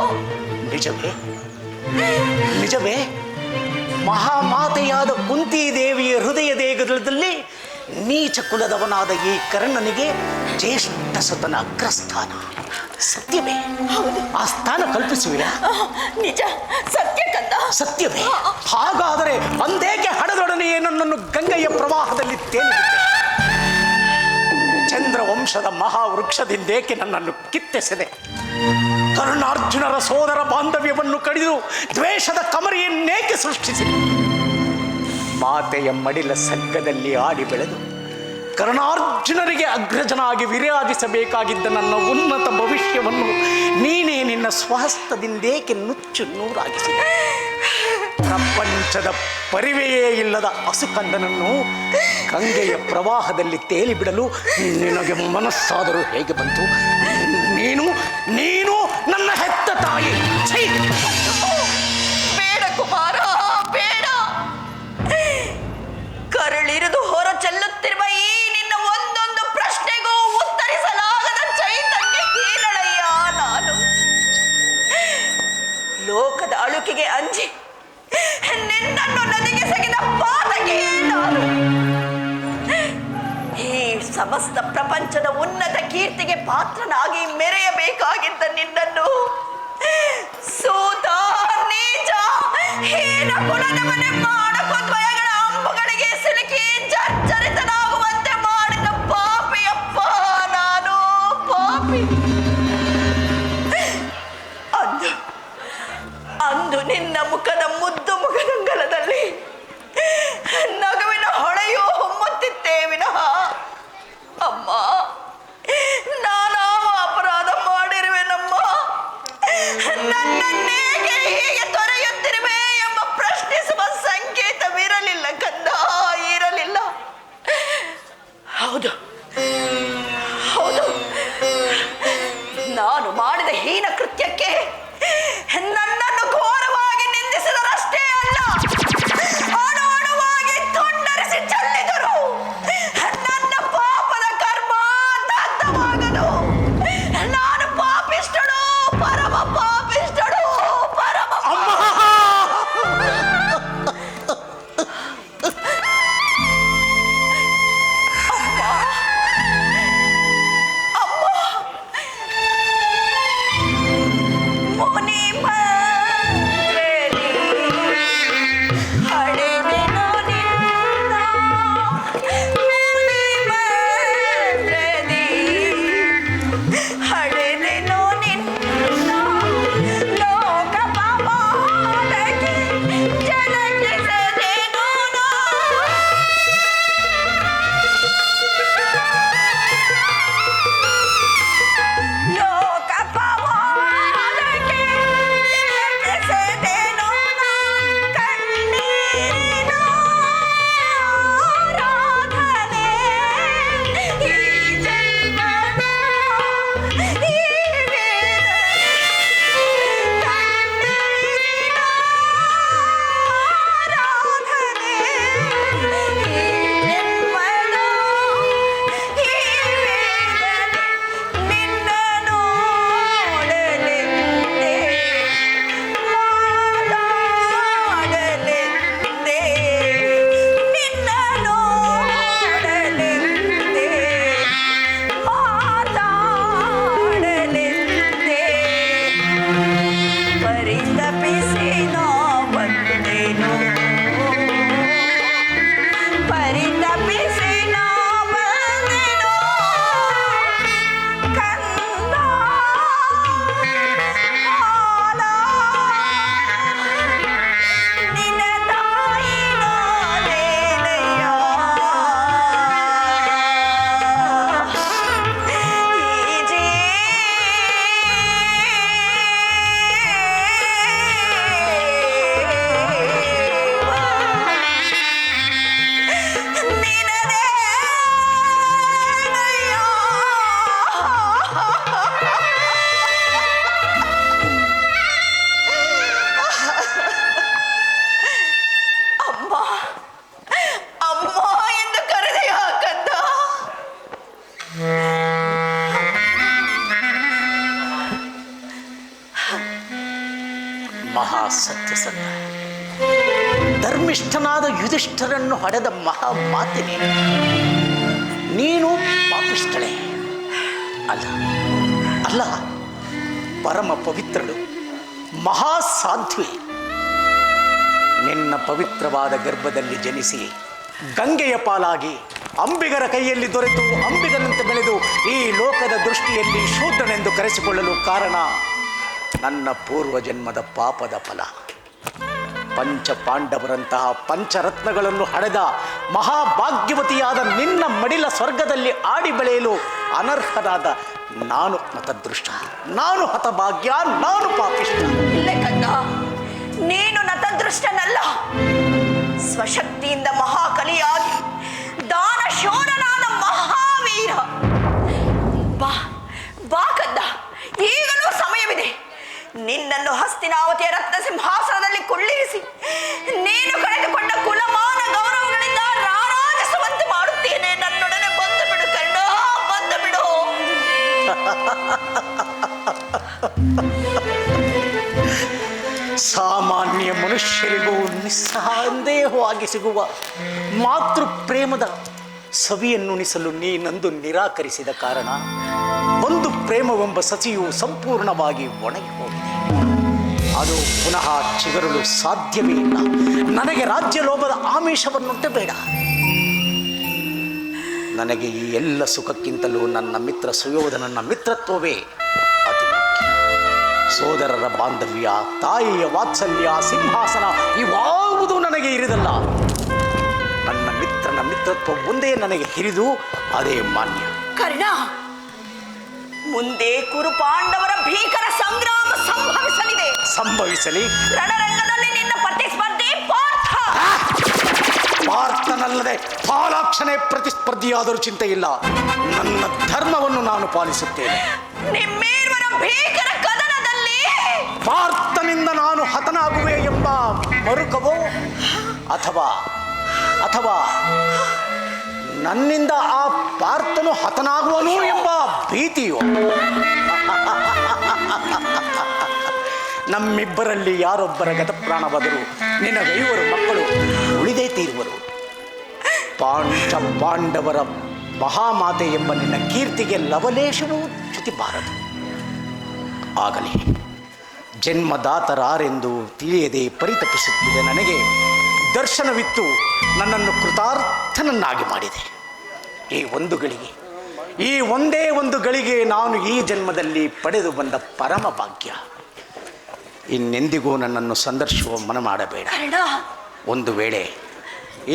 ನಿಜವೇ? ನಿಜವೇ? ಮಹಾಮಾತೆಯಾದ ಕುಂತಿ ದೇವಿಯ ಹೃದಯ ದೇಗದಲ್ಲಿ ನೀಚ ಕುಲದವನಾದ ಈ ಕರ್ಣನಿಗೆ ಜ್ಯೇಷ್ಠ ಸುತನ ಅಗ್ರಸ್ಥಾನ. ಸತ್ಯವೇ? ಆ ಸ್ಥಾನ ಕಲ್ಪಿಸುವಿರಾ? ನಿಜ, ಸತ್ಯ ಕಂದ. ಸತ್ಯವೇ? ಹಾಗಾದರೆ ಅಂದೇಕೆ ಹಡದೊಡನೆಯೇ ನನ್ನನ್ನು ಗಂಗೆಯ ಪ್ರವಾಹದಲ್ಲಿ ತೇಲಿಬಿಟ್ಟೆ? ಚಂದ್ರವಂಶದ ಮಹಾವೃಕ್ಷದಿಂದೇಕೆ ನನ್ನನ್ನು ಕಿತ್ತೆಸೆದೆ? ಕರ್ಣಾರ್ಜುನರ ಸೋದರ ಬಾಂಧವ್ಯವನ್ನು ಕಡಿದು ದ್ವೇಷದ ಕಮರಿಯನ್ನೇಕೆ ಸೃಷ್ಟಿಸಿದೆ? ಮಾತೆಯ ಮಡಿಲ ಸಗ್ಗದಲ್ಲಿ ಆಡಿ ಬೆಳೆದು ಕರ್ಣಾರ್ಜುನರಿಗೆ ಅಗ್ರಜನಾಗಿ ವಿರಾಜಿಸಬೇಕಾಗಿದ್ದ ನನ್ನ ಉನ್ನತ ಭವಿಷ್ಯವನ್ನು ನೀನೇ ನಿನ್ನ ಸ್ವಹಸ್ತದಿಂದೇಕೆ ನುಚ್ಚು ನೂರಾಗಿಸಿದೆ? ಪ್ರಪಂಚದ ಪರಿವೆಯೇ ಇಲ್ಲದ ಹಸುಕಂದನನ್ನು ಗಂಗೆಯ ಪ್ರವಾಹದಲ್ಲಿ ತೇಲಿ ಬಿಡಲು ನಿನಗೆ ಮನಸ್ಸಾದರೂ ಹೇಗೆ ಬಂತು? ನೀನು ನೀನು ನನ್ನ ಹೆತ್ತ ತಾಯಿ. ಛೀ! ಬೇಡ ಕುಮಾರ, ಬೇಡ. ಕರಳಿರಿದು ಹೊರ ಚೆಲ್ಲುತ್ತಿರುವ ಈ ನಿನ್ನ ಒಂದೊಂದು ಪ್ರಶ್ನೆಗೂ ಉತ್ತರಿಸಲಾಗದ ಚೈತನ್ಯ ಹೀನಳಯ್ಯ ನಾನು. ಲೋಕದ ಅಳುಕಿಗೆ ಅಂಜಿ ನಿನ್ನನ್ನು ನದಿಗೆ ಸಗಿದ ಪಾತಕಿಯೇ ನಾನು. ಈ ಸಮಸ್ತ ಪ್ರಪಂಚದ ಉನ್ನತ ಕೀರ್ತಿಗೆ ಪಾತ್ರನಾಗಿ ಮೆರೆಯಬೇಕಾಗಿದ್ದ ನಿನ್ನನ್ನು ಸೂತ, ನೀಚ, ಹೀನ ಕುಲದವನೇ ಮಾಡಕೊಂದ್ವಯಗಳ ಅಂಬುಗಳಿಗೆ ಸಿಲುಕಿ ಜರ್ಜರಿತನಾಗುವಂತೆ ಮಾಡಿದ ಪಾಪಿಯಪ್ಪ ನಾನು, ಪಾಪಿ. ಅಂದು ನಿನ್ನ ಮುಖದ ಮುದ್ದು ಮುಖದಂಗಲದಲ್ಲಿ ನಗುವಿನ ಹೊಳೆಯೋ ಹೊಮ್ಮುತ್ತಿತ್ತೇ ವಿನಃ ಅಮ್ಮ, ನಾನಾವ ಅಪರಾಧ ಮಾಡಿರುವೆನಮ್ಮ, ನನ್ನನ್ನೇಗೆ ಹೀಗೆ ತೊರೆಯುತ್ತಿರುವೆ ಎಂಬ ಪ್ರಶ್ನಿಸುವ ಸಂಕೇತವಿರಲಿಲ್ಲ ಕಂದ, ಇರಲಿಲ್ಲ. ಹೌದು ಹೌದು, ನಾನು ಮಾಡಿದ ಹೀನ ಕೃತ್ಯಕ್ಕೆ ನನ್ನನ್ನು ಘೋರವಾಗಿ ನಿಂದಿಸಿದರಷ್ಟೇ ಅಲ್ಲ, ಅಣು ಅಣುವಾಗಿ ತುಂಡರಿಸಿ ಚೆಲ್ಲಿದರು. ನನ್ನ ಪಾಪದ ಕರ್ಮ ದಗ್ಧವಾಗದು. ನಾನು ಪಾಪಿಷ್ಟಳು, ಪರಮ ಪಾಪಿಷ್ಟಳು, ಪರಮ ಮಹಾ ಸತ್ಯ ಸತ್ಯ. ಧರ್ಮಿಷ್ಠನಾದ ಯುಧಿಷ್ಠರನ್ನು ಹಡೆದ ಮಹಾಮಾತೆ ನೀನು ಪಾಪಿಷ್ಠಳೆ ಅಲ್ಲ ಅಲ್ಲ, ಪರಮ ಪವಿತ್ರಳು, ಮಹಾಸಾಧ್ವಿ. ನಿನ್ನ ಪವಿತ್ರವಾದ ಗರ್ಭದಲ್ಲಿ ಜನಿಸಿ ಗಂಗೆಯ ಪಾಲಾಗಿ ಅಂಬಿಗರ ಕೈಯಲ್ಲಿ ದೊರೆತು ಅಂಬಿಗನಂತೆ ಬೆಳೆದು ಈ ಲೋಕದ ದೃಷ್ಟಿಯಲ್ಲಿ ಶೂದ್ರನೆಂದು ಕರೆಸಿಕೊಳ್ಳಲು ಕಾರಣ ನನ್ನ ಪೂರ್ವ ಜನ್ಮದ ಪಾಪದ ಫಲ. ಪಂಚ ಪಾಂಡವರಂತಹ ಪಂಚರತ್ನಗಳನ್ನು ಹಡೆದ ಮಹಾಭಾಗ್ಯವತಿಯಾದ ನಿನ್ನ ಮಡಿಲ ಸ್ವರ್ಗದಲ್ಲಿ ಆಡಿ ಬೆಳೆಯಲು ಅನರ್ಹನಾದ ನಾನು ನತದೃಷ್ಟ, ನಾನು ಹತಭಾಗ್ಯ, ನಾನು ಪಾಪಿಷ್ಟ. ಇಲ್ಲ ಕಂದ, ನೀನು ನತದೃಷ್ಟನಲ್ಲ, ಸ್ವಶಕ್ತಿಯಿಂದ ಮಹಾಕಲಿಯಾಗಿ ದಾನ ಶೂರನಾದ ಮಹಾವೀರ. ಬಾ ಬಾ ಕಂದ, ಈಗಲೂ ಸಮಯವಿದೆ. ನಿನ್ನನ್ನು ಹಸ್ತಿನಾವತಿಯ ರತ್ನ ಸಿಂಹಾಸನದಲ್ಲಿ ಕುಳ್ಳಿರಿಸಿ ನೀನು ಕಳೆದುಕೊಂಡ ಕುಲಮಾನ ಗೌರವಗಳಿಂದ ರಾರಾಜಿಸುವಂತೆ ಮಾಡುತ್ತೇನೆ. ನನ್ನೊಡನೆ ಬಂದು ಬಿಡು ಕರ್ಣ, ಬಂದು ಬಿಡು. ಸಾಮಾನ್ಯ ಮನುಷ್ಯರಿಗೂ ನಿಸ್ಸಂದೇಹವಾಗಿ ಸಿಗುವ ಮಾತೃ ಪ್ರೇಮದ ಸವಿಯನ್ನುಣಿಸಲು ನೀನಂದು ನಿರಾಕರಿಸಿದ ಕಾರಣ ಒಂದು ಪ್ರೇಮವೆಂಬ ಸಸಿಯು ಸಂಪೂರ್ಣವಾಗಿ ಒಣಗಿ ಹೋಗಿದೆ. ಅದು ಪುನಃ ಚಿಗುರಲು ಸಾಧ್ಯವೇ ಇಲ್ಲ. ನನಗೆ ರಾಜ್ಯ ಲೋಭದ ಆಮಿಷವನ್ನುಂಟು ಬೇಡ. ನನಗೆ ಈ ಎಲ್ಲ ಸುಖಕ್ಕಿಂತಲೂ ನನ್ನ ಮಿತ್ರ ಸುಯೋಧನನ ಮಿತ್ರತ್ವವೇ ಅತಿ ಮುಖ್ಯ. ಸೋದರರ ಬಾಂಧವ್ಯ, ತಾಯಿಯ ವಾತ್ಸಲ್ಯ, ಸಿಂಹಾಸನ ಇವಾವುದೂ ನನಗೆ ಇರಿದಲ್ಲ. ನನ್ನ ಮಿತ್ರನ ಮಿತ್ರತ್ವ ಒಂದೇ ನನಗೆ ಹಿರಿದು ಅದೇ ಮಾನ್ಯ. ಕರ್ಣ, ಮುಂದೆ ಕುರು ಪಾಂಡವರ ಭೀಕರ ಸಂಗ್ರಾಮ ಸಂಭವಿಸಲಿ. ರಣರಂಗದಲ್ಲಿ ನಿನ್ನ ಪ್ರತಿಸ್ಪರ್ಧಿ ಪಾರ್ಥ. ಪಾರ್ಥನಲ್ಲದೆ ಪಾಲಾಕ್ಷನೇ ಪ್ರತಿಸ್ಪರ್ಧಿಯಾದರೂ ಚಿಂತೆ ಇಲ್ಲ. ನನ್ನ ಧರ್ಮವನ್ನು ನಾನು ಪಾಲಿಸುತ್ತೇನೆ. ನಿಮ್ಮೇರ್ವರ ಭೀಕರ ಕದನದಲ್ಲಿ ಪಾರ್ಥನಿಂದ ನಾನು ಹತನಾಗುವೆ ಎಂಬ ಮರುಕವೋ ಅಥವಾ ನನ್ನಿಂದ ಆ ಪಾರ್ಥನು ಹತನಾಗುವನು ಎಂಬ ಭೀತಿಯೋ? ನಮ್ಮಿಬ್ಬರಲ್ಲಿ ಯಾರೊಬ್ಬರ ಗತಪ್ರಾಣವಾದರೂ ನಿನಗೈವರು ಮಕ್ಕಳು ಉಳಿದೇ ತೀರುವರು. ಪಾಂಡವರ ಮಹಾಮಾತೆ ಎಂಬ ನಿನ್ನ ಕೀರ್ತಿಗೆ ಲವಲೇಶವೂ ಚ್ಯುತಿಬಾರದು. ಆಗಲಿ, ಜನ್ಮದಾತರಾರೆಂದು ತಿಳಿಯದೆ ಪರಿತಪಿಸುತ್ತಿದೆ ನನಗೆ ದರ್ಶನವಿತ್ತು ನನ್ನನ್ನು ಕೃತಾರ್ಥನನ್ನಾಗಿ ಮಾಡಿದೆ. ಈ ಒಂದೇ ಒಂದು ಗಳಿಗೆ ನಾನು ಈ ಜನ್ಮದಲ್ಲಿ ಪಡೆದು ಬಂದ ಪರಮ ಭಾಗ್ಯ. ಇನ್ನೆಂದಿಗೂ ನನ್ನನ್ನು ಸಂದರ್ಶಿಸುವ ಮನ ಮಾಡಬೇಡ. ಒಂದು ವೇಳೆ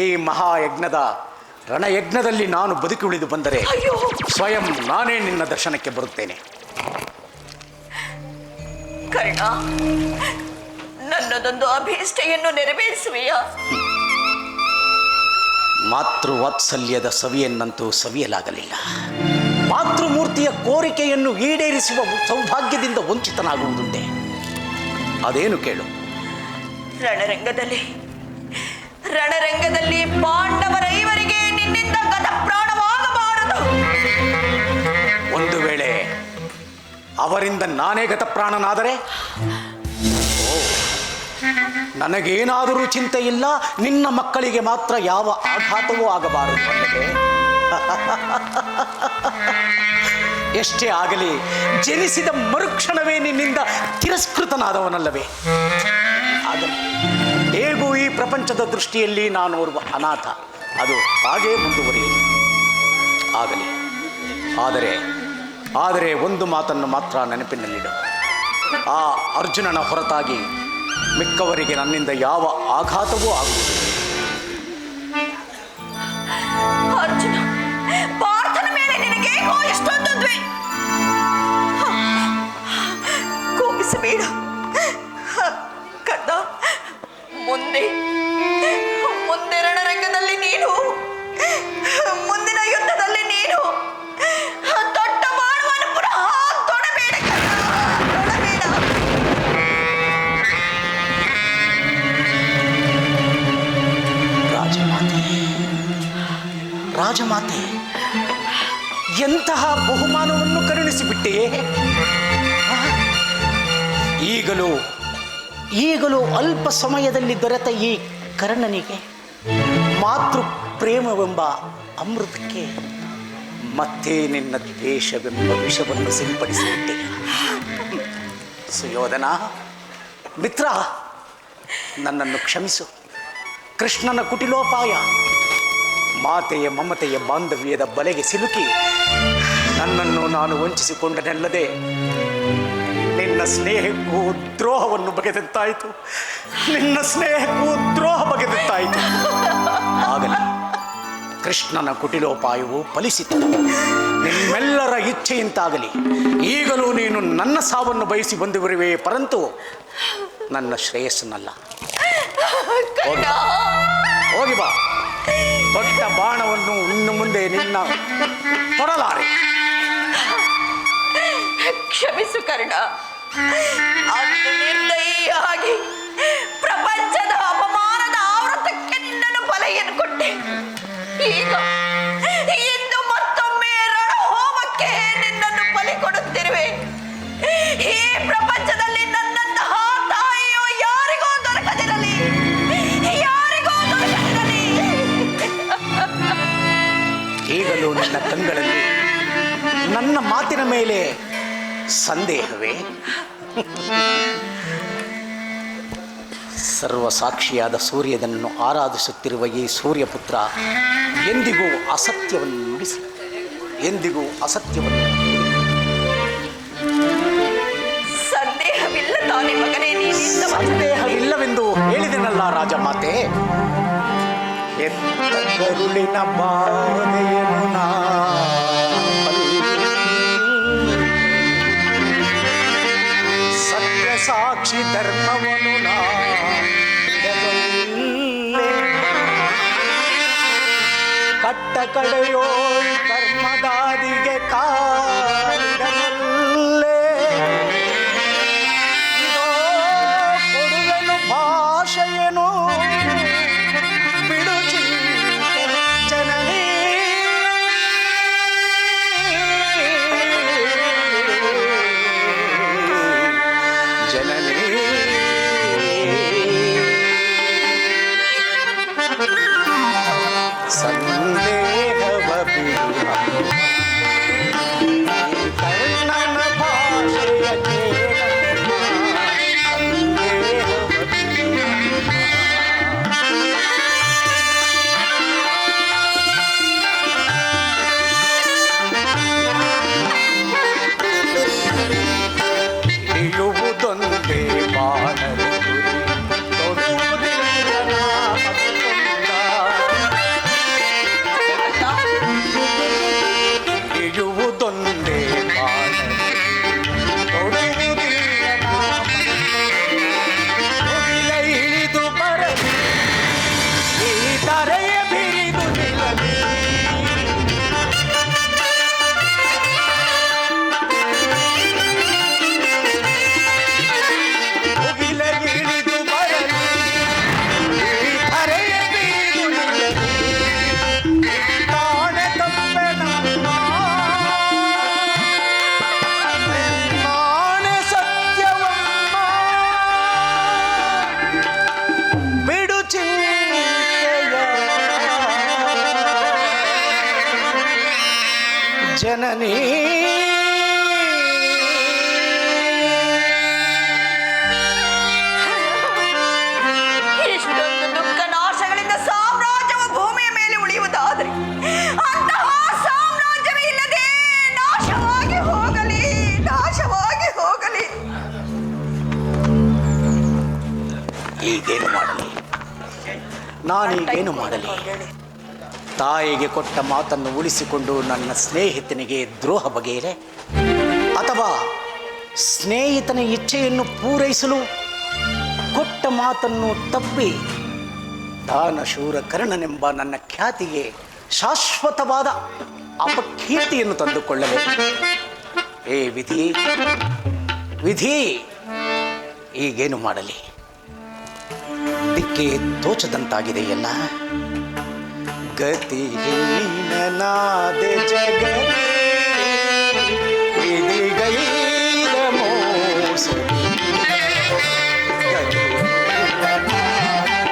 ಈ ಮಹಾಯಜ್ಞದ ರಣಯಜ್ಞದಲ್ಲಿ ನಾನು ಬದುಕಿ ಉಳಿದು ಬಂದರೆ ಸ್ವಯಂ ನಾನೇ ನಿನ್ನ ದರ್ಶನಕ್ಕೆ ಬರುತ್ತೇನೆ. ಕರ್ಣ, ನನ್ನದೊಂದು ಅಭೀಷ್ಟೆಯನ್ನು ನೆರವೇರಿಸುವೆಯಾ? ಮಾತೃವಾತ್ಸಲ್ಯದ ಸವಿಯನ್ನಂತೂ ಸವಿಯಲಾಗಲಿಲ್ಲ. ಮಾತೃಮೂರ್ತಿಯ ಕೋರಿಕೆಯನ್ನು ಈಡೇರಿಸುವ ಸೌಭಾಗ್ಯದಿಂದ ವಂಚಿತನಾಗುವುದುಂಟೆ. ಅದೇನು ಕೇಳು. ರಣರಂಗದಲ್ಲಿ ಪಾಂಡವರೈವರಿಗೆ ನಿನ್ನಿಂದ ಗತಪ್ರಾಣವಾಗಬಾರದು. ಒಂದು ವೇಳೆ ಅವರಿಂದ ನಾನೇ ಗತಪ್ರಾಣನಾದರೆ ನನಗೇನಾದರೂ ಚಿಂತೆ ಇಲ್ಲ. ನಿನ್ನ ಮಕ್ಕಳಿಗೆ ಮಾತ್ರ ಯಾವ ಆಘಾತವೂ ಆಗಬಾರದು ಅಲ್ಲವೇ? ಎಷ್ಟೇ ಆಗಲಿ, ಜನಿಸಿದ ಮರುಕ್ಷಣವೇ ನಿನ್ನಿಂದ ತಿರಸ್ಕೃತನಾದವನಲ್ಲವೇ? ಆಗಲಿ, ಹೇಗೂ ಈ ಪ್ರಪಂಚದ ದೃಷ್ಟಿಯಲ್ಲಿ ನಾನು ಓರ್ವ ಅನಾಥ. ಅದು ಹಾಗೇ ಮುಂದುವರಿಯಲಿ. ಆಗಲಿ, ಆದರೆ ಒಂದು ಮಾತನ್ನು ಮಾತ್ರ ನೆನಪಿನಲ್ಲಿಡು. ಆ ಅರ್ಜುನನ ಹೊರತಾಗಿ ಮಿಕ್ಕವರಿಗೆ ನನ್ನಿಂದ ಯಾವ ಆಘಾತವೂ ಆಗುವುದಿಲ್ಲ. ಅರ್ಜುನ, ಪಾರ್ಥನ ಮೇಲೆ ನಿನಗೇಗೋ ಇಷ್ಟೊಂದು ಕೋಪಿಸಬೇಡ ಕದ್ದ. ಮುಂದೆ ರಣರಂಗದಲ್ಲಿ ನೀನು, ಮುಂದಿನ ಯುದ್ಧದಲ್ಲಿ ನೀನು ದೊಡ್ಡ ಬಾಣವನ್ನು ಪುನಃ ತೊಡಬೇಡ ಕದ್ದ, ತೊಡಬೇಡ. ರಾಜಮಾತೆ, ಎಂತಹ ಬಹುಮಾನವನ್ನು ಕರುಣಿಸಿಬಿಟ್ಟೆಯೇ? ಈಗಲೂ ಅಲ್ಪ ಸಮಯದಲ್ಲಿ ದೊರೆತ ಈ ಕರ್ಣನಿಗೆ ಮಾತೃ ಪ್ರೇಮವೆಂಬ ಅಮೃತಕ್ಕೆ ಮತ್ತೆ ನಿನ್ನ ದ್ವೇಷವೆಂಬ ವಿಷವನ್ನು ಸಿಂಪಡಿಸಿಬಿಟ್ಟೆ. ಸುಯೋಧನ ಮಿತ್ರ, ನನ್ನನ್ನು ಕ್ಷಮಿಸು. ಕೃಷ್ಣನ ಕುಟಿಲೋಪಾಯ, ಮಾತೆಯ ಮಮತೆಯ ಬಾಂಧವ್ಯದ ಬಲೆಗೆ ಸಿಲುಕಿ ನನ್ನನ್ನು ನಾನು ವಂಚಿಸಿಕೊಂಡನಲ್ಲದೆ ನಿನ್ನ ಸ್ನೇಹಕ್ಕೂ ದ್ರೋಹವನ್ನು ಬಗೆದಂತಾಯಿತು. ನಿನ್ನ ಸ್ನೇಹಕ್ಕೂ ದ್ರೋಹ ಬಗೆದಂತಾಯಿತು. ಆಗಲಿ, ಕೃಷ್ಣನ ಕುಟಿಲೋಪಾಯವು ಫಲಿಸಿತು. ನಿಮ್ಮೆಲ್ಲರ ಇಚ್ಛೆಯಂತಾಗಲಿ. ಈಗಲೂ ನೀನು ನನ್ನ ಸಾವನ್ನು ಬಯಸಿ ಬಂದಿರುವೆ, ಪರಂತು ನನ್ನ ಶ್ರೇಯಸ್ಸನ್ನಲ್ಲ. ಹೋಗಿ ಬಾ. ದೊಡ್ಡ ಬಾಣವನ್ನು ಇನ್ನು ಮುಂದೆ ನಿನ್ನ ತೊಡಲಾರೆ. ಕ್ಷಮಿಸು ಕರ್ಣ. ಅಂದು ನಿರ್ದಯಿಯಾಗಿ ಪ್ರಪಂಚದ ಅಪಮಾನದ ಆವೃತಕ್ಕೆ ನಿನ್ನನ್ನು ಬಲೆಯನ್ನು ಕೊಟ್ಟೆ. ಈಗ ಇಂದು ಮತ್ತೊಮ್ಮೆ ರಣಹೋಮಕ್ಕೆ ನಿನ್ನನ್ನು ಬಲಿ ಕೊಡುತ್ತಿರುವೆ. ಈ ಪ್ರಪಂಚದಲ್ಲಿ ನನ್ನಂತಹ ತಾಯಿಯು ಯಾರಿಗೂ ದೊರಕದಿರಲಿ, ಯಾರಿಗೂ ದೊರಕದಿರಲಿ. ಈಗಲೂ ನನ್ನ ಕಂಗಳಲ್ಲಿ ನನ್ನ ಮಾತಿನ ಮೇಲೆ ಸಂದೇಹವೇ? ಸರ್ವಸಾಕ್ಷಿಯಾದ ಸೂರ್ಯನನ್ನು ಆರಾಧಿಸುತ್ತಿರುವ ಈ ಸೂರ್ಯಪುತ್ರ ಎಂದಿಗೂ ಅಸತ್ಯವನ್ನು ನುಡಿಸಿ, ಎಂದಿಗೂ ಅಸತ್ಯವನ್ನು ಸಂದೇಹವಿಲ್ಲ ತಾನೇ ಮಗನೇ? ಸಂದೇಹವಿಲ್ಲವೆಂದು ಹೇಳಿದೆನಲ್ಲ ರಾಜಮಾತೆ. ಎತ್ತ ಕರುಳಿನ ಬಾಧೆಯನ್ನು ನಾ ಸತ್ಯ ಸಾಕ್ಷಿ ಧರ್ಮವನ್ನು ನಾ ಕಟ್ಟ ಕಡೆಯೋಳ್ ಕರ್ಮದಾದಿಗೆ ಕಾರಣವಲ್ಲೇ ಇದೋ ಕೊಡುವೆನು ಭಾಷೆಯೇನು ಬಿಡು ಜನನೇ. ಜನನೇ ಸಂದೇಹವ ಬಿಡು ಕರ್ಣನ ಭಾಷೆಯ ಕೇಳಮ್ಮ. ಸಂದೇಹವ ಬಿಡು. ಇಳುವುದೊಂದೇ ಬಾಣದ ಗುರಿ, ತೊಡುವುದಿಲ್ಲ ನಾಮಕೊಂಡ. ಇಳುವುದೊಂದೇ ಬಾಣದ ಗುರಿ, ತೊಡುವುದಿಲ್ಲ ನಾಮಕೊಂಡ. ಇಳಿದು ಬರಲಿ ಈ ತರೆಯ ಬಿರಿದು ನಿಲ್ಲಲಿ. ಇಳಿದು ಬರಲಿ ಈ ತರೆಯ ಬಿರಿದು ನಿಲ್ಲಲಿ. ತಾನೆ ತಪ್ಪೆ ನಮ್ಮ ನಾನೆ ಸತ್ಯವಮ್ಮ. ಬಿಡು ಚಿಂತೆಯ ಜನನೀ. ಇಷ್ಟೊಂದು ದುಃಖ ನಾಶಗಳಿಂದ ಸಾಮ್ರಾಜ್ಯವು ಭೂಮಿಯ ಮೇಲೆ ಉಳಿಯುವುದಾದರೆ ಅಂತಹ ಸಾಮ್ರಾಜ್ಯವೇ ಇಲ್ಲದೆ ನಾಶವಾಗಿ ಹೋಗಲಿ, ನಾಶವಾಗಿ ಹೋಗಲಿ. ಈಗೇನು ಮಾಡಲಿ? ನಾನೀಗೇನು ಮಾಡಲಿ? ತಾಯಿಗೆ ಕೊಟ್ಟ ಮಾತನ್ನು ಉಳಿಸಿಕೊಂಡು ನನ್ನ ಸ್ನೇಹಿತನಿಗೆ ದ್ರೋಹ ಬಗೆಯಲೆ, ಅಥವಾ ಸ್ನೇಹಿತನ ಇಚ್ಛೆಯನ್ನು ಪೂರೈಸಲು ಕೊಟ್ಟ ಮಾತನ್ನು ತಪ್ಪಿ ದಾನಶೂರ ಕರ್ಣನೆಂಬ ನನ್ನ ಖ್ಯಾತಿಗೆ ಶಾಶ್ವತವಾದ ಅಪಕೀರ್ತಿಯನ್ನು ತಂದುಕೊಳ್ಳಲೆ? ಏ ವಿಧಿ, ವಿಧಿ, ಈಗೇನು ಮಾಡಲಿ? ದಿಕ್ಕೆ ತೋಚದಂತಾಗಿದೆಯಲ್ಲ. ಗತಿಹೀನನಾದೆ ಜಗದೇ ವಿಧಿಗೈದ ಮೋಸ. ಗತಿಹೀನನಾದೆ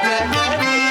ಜಗದೇ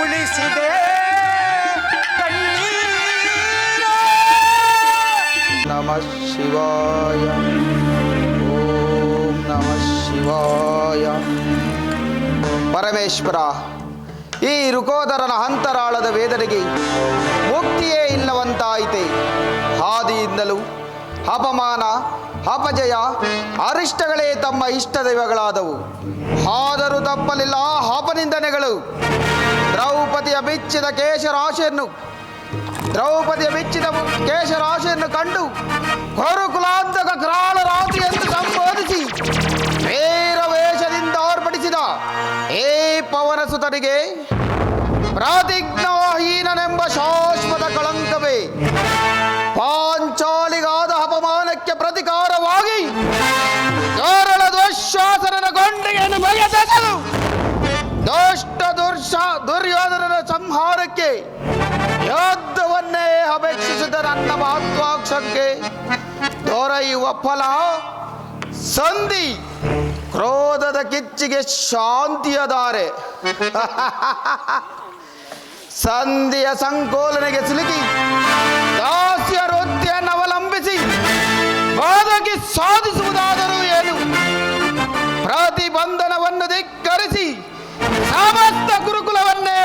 ಉಳಿಸಿದೆ ನಮಃ ಶಿವಾಯ ಓಂ ನಮಃ ಶಿವಾಯ. ಪರಮೇಶ್ವರ, ಈ ಋಕೋದರನ ಅಂತರಾಳದ ವೇದನೆಗೆ ಮುಕ್ತಿಯೇ ಇಲ್ಲವಂತಾಯಿತೆ. ಹಾದಿಯಿಂದಲೂ ಅಪಮಾನ, ಅಪಜಯ, ಅರಿಷ್ಟಗಳೇ ತಮ್ಮ ಇಷ್ಟ ದೈವಗಳಾದವು. ಆದರೂ ತಪ್ಪಲಿಲ್ಲ ಅಪನಿಂದನೆಗಳು. ದ್ರೌಪದಿಯ ಬಿಚ್ಚಿದ ಕೇಶರಾಶಿಯನ್ನು ಕಂಡು ಗುರುಕುಲಾಂತಕ ಕ್ರಾಳರಾತಿ ಎಂದು ಸಂಬೋಧಿಸಿ ವೀರ ವೇಷದಿಂದ ಆರ್ಭಟಿಸಿದ ಏ ಪವನ ಸುತನಿಗೆ ಪ್ರತಿಜ್ಞಾಹೀನನೆಂಬ ಶಾಶ್ವತ ಕಳಂಕವೇ ಪಾಂಚಾಲಿಗಾದ ಅಪಮಾನಕ್ಕೆ ಪ್ರತಿಕಾರವಾಗಿ ಗೋರಳ ದುಶ್ಯಾಸನನ ಗೊಂಡೆಯನ್ನು ಬಗೆದೆಸೆದು ದುರ್ಯೋಧನನ ಸಂಹಾರಕ್ಕೆ ಯುದ್ಧವನ್ನೇ ಅಪೇಕ್ಷಿಸಿದ ನನ್ನ ಮಹತ್ವಾಕ್ಷಕ್ಕೆ ದೊರೆಯುವ ಫಲ ಸಂಧಿ. ಕ್ರೋಧದ ಕಿಚ್ಚಿಗೆ ಶಾಂತಿಯ ದಾರೆ. ಸಂಧಿಯ ಸಂಕೋಲನೆಗೆ ಸಿಲುಕಿ ದಾಸ್ಯ ವೃತ್ತಿಯನ್ನು ಅವಲಂಬಿಸಿ ಬದುಕಿ ಸಾಧಿಸುವುದಾದರೂ ಏನು? ಪ್ರತಿಬಂಧನವನ್ನು ಧಿಕ್ಕರಿಸಿ ಸಮಸ್ತ ಗುರುಕುಲವನ್ನೇ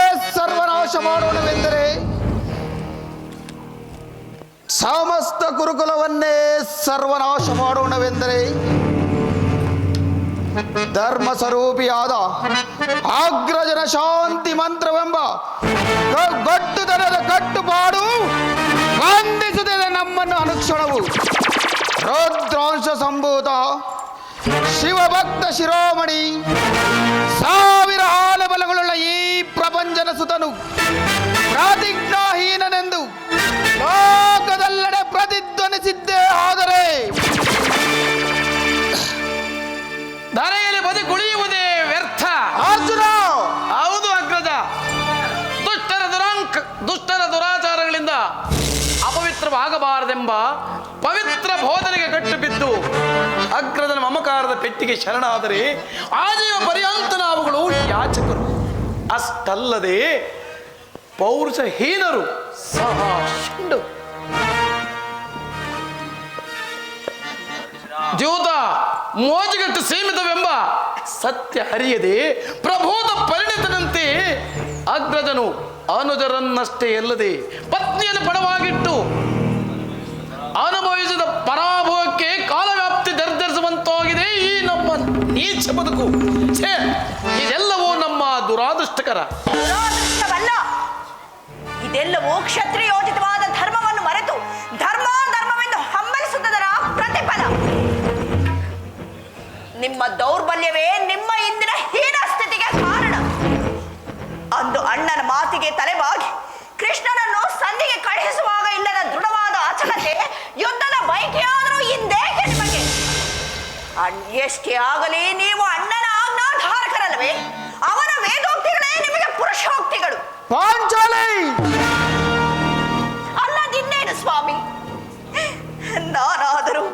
ಸರ್ವನಾಶ ಮಾಡೋಣವೆಂದರೆ ಧರ್ಮ ಸ್ವರೂಪಿಯಾದ ಅಗ್ರಜನ ಶಾಂತಿ ಮಂತ್ರವೆಂಬ ಗಟ್ಟುತನದ ಕಟ್ಟುಪಾಡು ಬಂಧಿಸುತ್ತದೆ ನಮ್ಮನ್ನು ಅನುಕ್ಷಣವು. ರುದ್ರಾಂಶ ಸಂಭೂತ ಶಿವಭಕ್ತ ಶಿರೋಮಣಿ ಸಾವಿರ ಆಲಬಲಗಳುಳ್ಳ ಈ ಪ್ರಪಂಚನ ಸುತನು ಪ್ರತಿಜ್ಞಾಹೀನನೆಂದು ಲೋಕದೆಲ್ಲೆಡೆ ಪ್ರತಿಧ್ವನಿಸಿದ್ದೇ ಆದರೆ ಧರೆಯಲ್ಲಿ ಬದುಕುಳಿಯುವುದೇ ವ್ಯರ್ಥ. ಅರ್ಜುನ, ಹೌದು ಅಗ್ರಜ. ದುಷ್ಟರ ದುರಾಚಾರಗಳಿಂದ ಅಪವಿತ್ರವಾಗಬಾರದೆಂಬ ಪವಿತ್ರ ಬೋಧನೆಗೆ ಕಟ್ಟು ಬಿದ್ದು ಅಗ್ರಜನ ಮಮಕಾರದ ಪೆಟ್ಟಿಗೆ ಶರಣಾದರೆ ಆಜೀವ ಪರ್ಯಂತ ನಾವುಗಳು ಯಾಚಕರು. ಅಷ್ಟಲ್ಲದೆ ಪೌರುಷಹೀನರು ಸಹ ಶುಂಡು. ದ್ಯೂತ ಮೋಜಿಗಟ್ಟು ಸೀಮಿತವೆಂಬ ಸತ್ಯ ಹರಿಯದೆ ಪ್ರಭೂತ ಪರಿಣಿತನಂತೆ ಅಗ್ರಜನು ಅನುಜರನ್ನಷ್ಟೇ ಅಲ್ಲದೆ ಪತ್ನಿಯನ್ನು ಪಣವಾಗಿಟ್ಟು ಅನುಭವಿಸಿದ ಪರಾಭವಕ್ಕೆ ಕಾಲವ್ಯಾಪ್ತಿ ನಿರ್ಧರಿಸುವಂತಾಗಿದೆ ಈ ನಮ್ಮ ನೀಚ ಬದುಕು. ಇದೆಲ್ಲವೂ ನಮ್ಮ ದುರಾದೃಷ್ಟಕರ. ದುರಾದೃಷ್ಟವಲ್ಲ, ಇದೆಲ್ಲವೂ ಕ್ಷತ್ರಿಯೋಚಿತವಾದ ಧರ್ಮವನ್ನು ಮರೆತು ಧರ್ಮವೆಂದು ಹಂಬಲಿಸುವುದರ ಪ್ರತಿಫಲ. ನಿಮ್ಮ ದೌರ್ಬಲ್ಯವೇ ನಿಮ್ಮ ಇಂದಿನ ಹೀನ ಸ್ಥಿತಿಗೆ ಕಾರಣ. ಅಂದು ಅಣ್ಣನ ಮಾತಿಗೆ ತಲೆಬಾಗಿ ಕೃಷ್ಣನನ್ನು ಸಂಧಿಗೆ ಕಳುಹಿಸುವಾಗ ಇಲ್ಲದ ದೃಢವಾದ ಅಚಲತೆ, ಯುದ್ಧದ ಬಯಕೆಯಾದರೂ ಇಂದೇಕೆ ನಿಮಗೆ? ಎಷ್ಟೇ ಆಗಲಿ ನೀವು ಅಣ್ಣನ ಆಜ್ಞಾಧಾರಕರಲ್ಲವೇ? ಅವನ ವೇದೋಕ್ತಿಗಳೇ ನಿಮಗೆ ಪುರುಷೋಕ್ತಿಗಳು. ಪಾಂಚಾಲಿ, ಅಲ್ಲದಿನ್ನೇನು ಸ್ವಾಮಿ? ನಾನಾದರೂ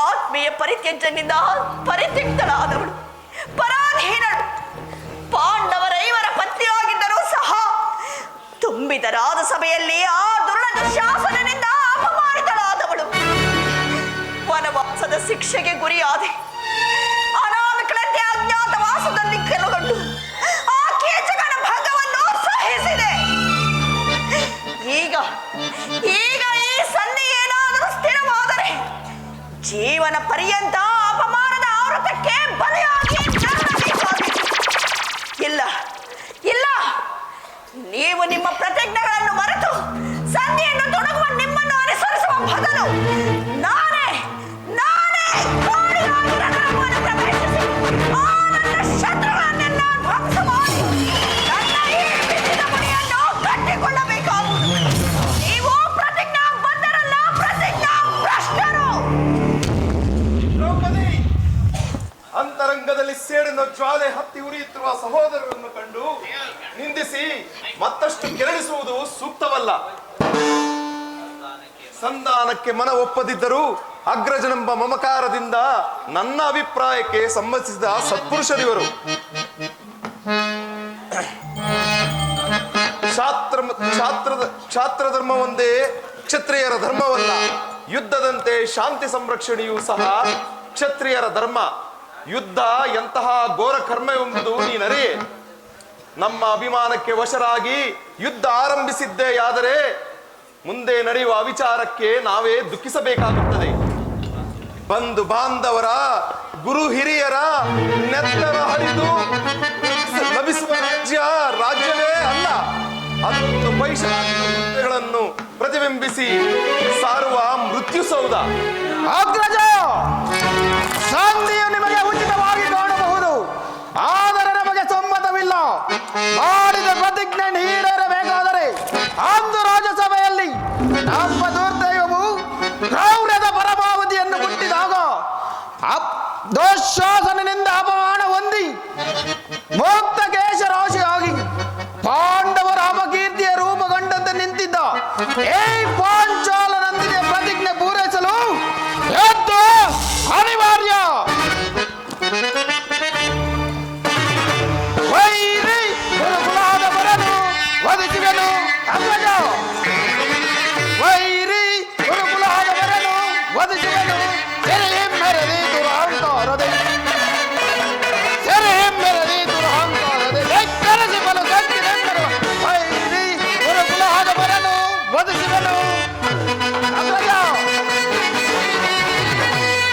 ಆತ್ಮೀಯ ಪರಿತ್ಯಜ್ಯನಿಂದ ಪರಿತ್ಯಕ್ತಳಾದವಳು, ಪರಾಧೀನಳು. ಪಾಂಡವರೈವರ ಪತ್ನಿಯಾಗಿದ್ದರೂ ಸಹ ತುಂಬಿದ ರಾಜಸಭೆಯಲ್ಲಿ ಆ ದುರ್ಲಭ ಶಾಸನದಿಂದ ಅಪಮಾನಿತಳಾದವಳು. ವನವಾಸದ ಶಿಕ್ಷೆಗೆ ಗುರಿಯಾದೆ ಅನಾಮಿಕಳಂತೆ ಅಜ್ಞಾತವಾಸದಲ್ಲಿ ಕೆಲಗೊಂಡು ಆ ಕೀಚಕನ ಭಂಗವನ್ನು ಸಹಿಸಿದೆ. ಈಗ ಈ ಸಂಧಿ ಏನಾದರೂ ಸ್ಥಿರವಾದರೆ ಜೀವನ ಪರ್ಯಂತ ಅಪಮಾನದ ಆವೃತಕ್ಕೆ ಬಲಿಯಾಗಿ ಇಲ್ಲ ಇಲ್ಲ, ನೀವು ನಿಮ್ಮ ಪ್ರತಿಜ್ಞೆಗಳನ್ನು ಮರೆತು ಸಂಧಿಯನ್ನು ತೊಡಗುವ ನಿಮ್ಮನ್ನು ಅನುಸರಿಸುವ ಬದಲು ನಾನೇ ಕೋಡಿಯಾಗಿ ಹೃದಯದಲ್ಲಿ ಸೇಡಿನ ಜ್ವಾಲೆ ಹತ್ತಿ ಉರಿಯುತ್ತಿರುವ ಸಹೋದರರನ್ನು ಕಂಡು ನಿಂದಿಸಿ ಮತ್ತಷ್ಟು ಕೆರಳಿಸುವುದು ಸೂಕ್ತವಲ್ಲ. ಸಂಧಾನಕ್ಕೆ ಮನ ಒಪ್ಪದಿದ್ದರೂ ಅಗ್ರಜನೆಂಬ ಮಮಕಾರದಿಂದ ನನ್ನ ಅಭಿಪ್ರಾಯಕ್ಕೆ ಸಮ್ಮತಿಸಿದ ಸತ್ಪುರುಷರಿವರು. ಕ್ಷಾತ್ರ ಧರ್ಮ ಒಂದೇ ಕ್ಷತ್ರಿಯರ ಧರ್ಮವಲ್ಲ. ಯುದ್ಧದಂತೆ ಶಾಂತಿ ಸಂರಕ್ಷಣೆಯೂ ಸಹ ಕ್ಷತ್ರಿಯರ ಧರ್ಮ. ಯುದ್ಧ ಎಂತಹ ಘೋರ ಕರ್ಮವೆಂಬುದು ನೀನರಿಯೇ. ನಮ್ಮ ಅಭಿಮಾನಕ್ಕೆ ವಶರಾಗಿ ಯುದ್ಧ ಆರಂಭಿಸಿದ್ದೆಯಾದರೆ ಮುಂದೆ ನಡೆಯುವ ವಿಚಾರಕ್ಕೆ ನಾವೇ ದುಃಖಿಸಬೇಕಾಗುತ್ತದೆ. ಬಂಧು ಬಾಂಧವರ ಗುರು ಹಿರಿಯರ ನೆತ್ತರ ಹರಿದು ಲಭಿಸುವ ರಾಜ್ಯವೇ ಅಲ್ಲ, ಅದೊಂದು ಪೈಶಾಚಿಗಳನ್ನು ಪ್ರತಿಬಿಂಬಿಸಿ ಸಾರುವ ಮೃತ್ಯು ಸೌಧ. ಅಗ್ರಜ, ಸಂಧಿಯು ನಿಮಗೆ ಉಚಿತವಾಗಿ ಕಾಣಬಹುದು, ಆದರೆ ನಮಗೆ ಸಮ್ಮತವಿಲ್ಲ. ಮಾಡಿದ ಪ್ರತಿಜ್ಞೆ ನೀಡಬೇಕಾದರೆ ಅಂದು ರಾಜ್ಯಸಭೆಯಲ್ಲಿ ನಮ್ಮ ದುರ್ದೈವವು ಕ್ರೌರ್ಯದ ಪರಮಾವಧಿಯನ್ನು ಮುಟ್ಟಿದಾಗ ದುಶ್ಯಾಸನದಿಂದ ಅಪಮಾನ ಹೊಂದಿ ಮುಕ್ತ ಕೇಶರಾಶಿಯಾಗಿ ಪಾಂಡವರ ಅಪಕೀರ್ತಿಯ ರೂಪುಗೊಂಡಂತೆ ನಿಂತಿದ್ದ ಈ ಪಾಂಚಾಲನೊಂದಿಗೆ ಪ್ರತಿಜ್ಞೆ ಪೂರೈಸಲು ಎದ್ದು ಅನಿವಾರ್ಯ. ವೈರಿ ಗುರುಕುಲಾದವರನ್ನು ವಧಿಸುವೆನು ಅಗ್ರಜ. ವೈರಿ ಗುರುಕುಲಾದವರನ್ನು ವಧಿಸುವೆನು. ಸೆರೆಹಿಮ್ಮೆರದಿ ದುರಹಂಕಾರದೆ, ಸೆರೆಹಿಮ್ಮೆರದಿ ದುರಹಂಕಾರದೆ ಬೆಕ್ಕರಸಿ ಬಲು ಗಟ್ಟಿನೆಂದರು. ವೈರಿ ಗುರುಕುಲಾದವರನ್ನು ವಧಿಸುವೆನು ಅಗ್ರಜ.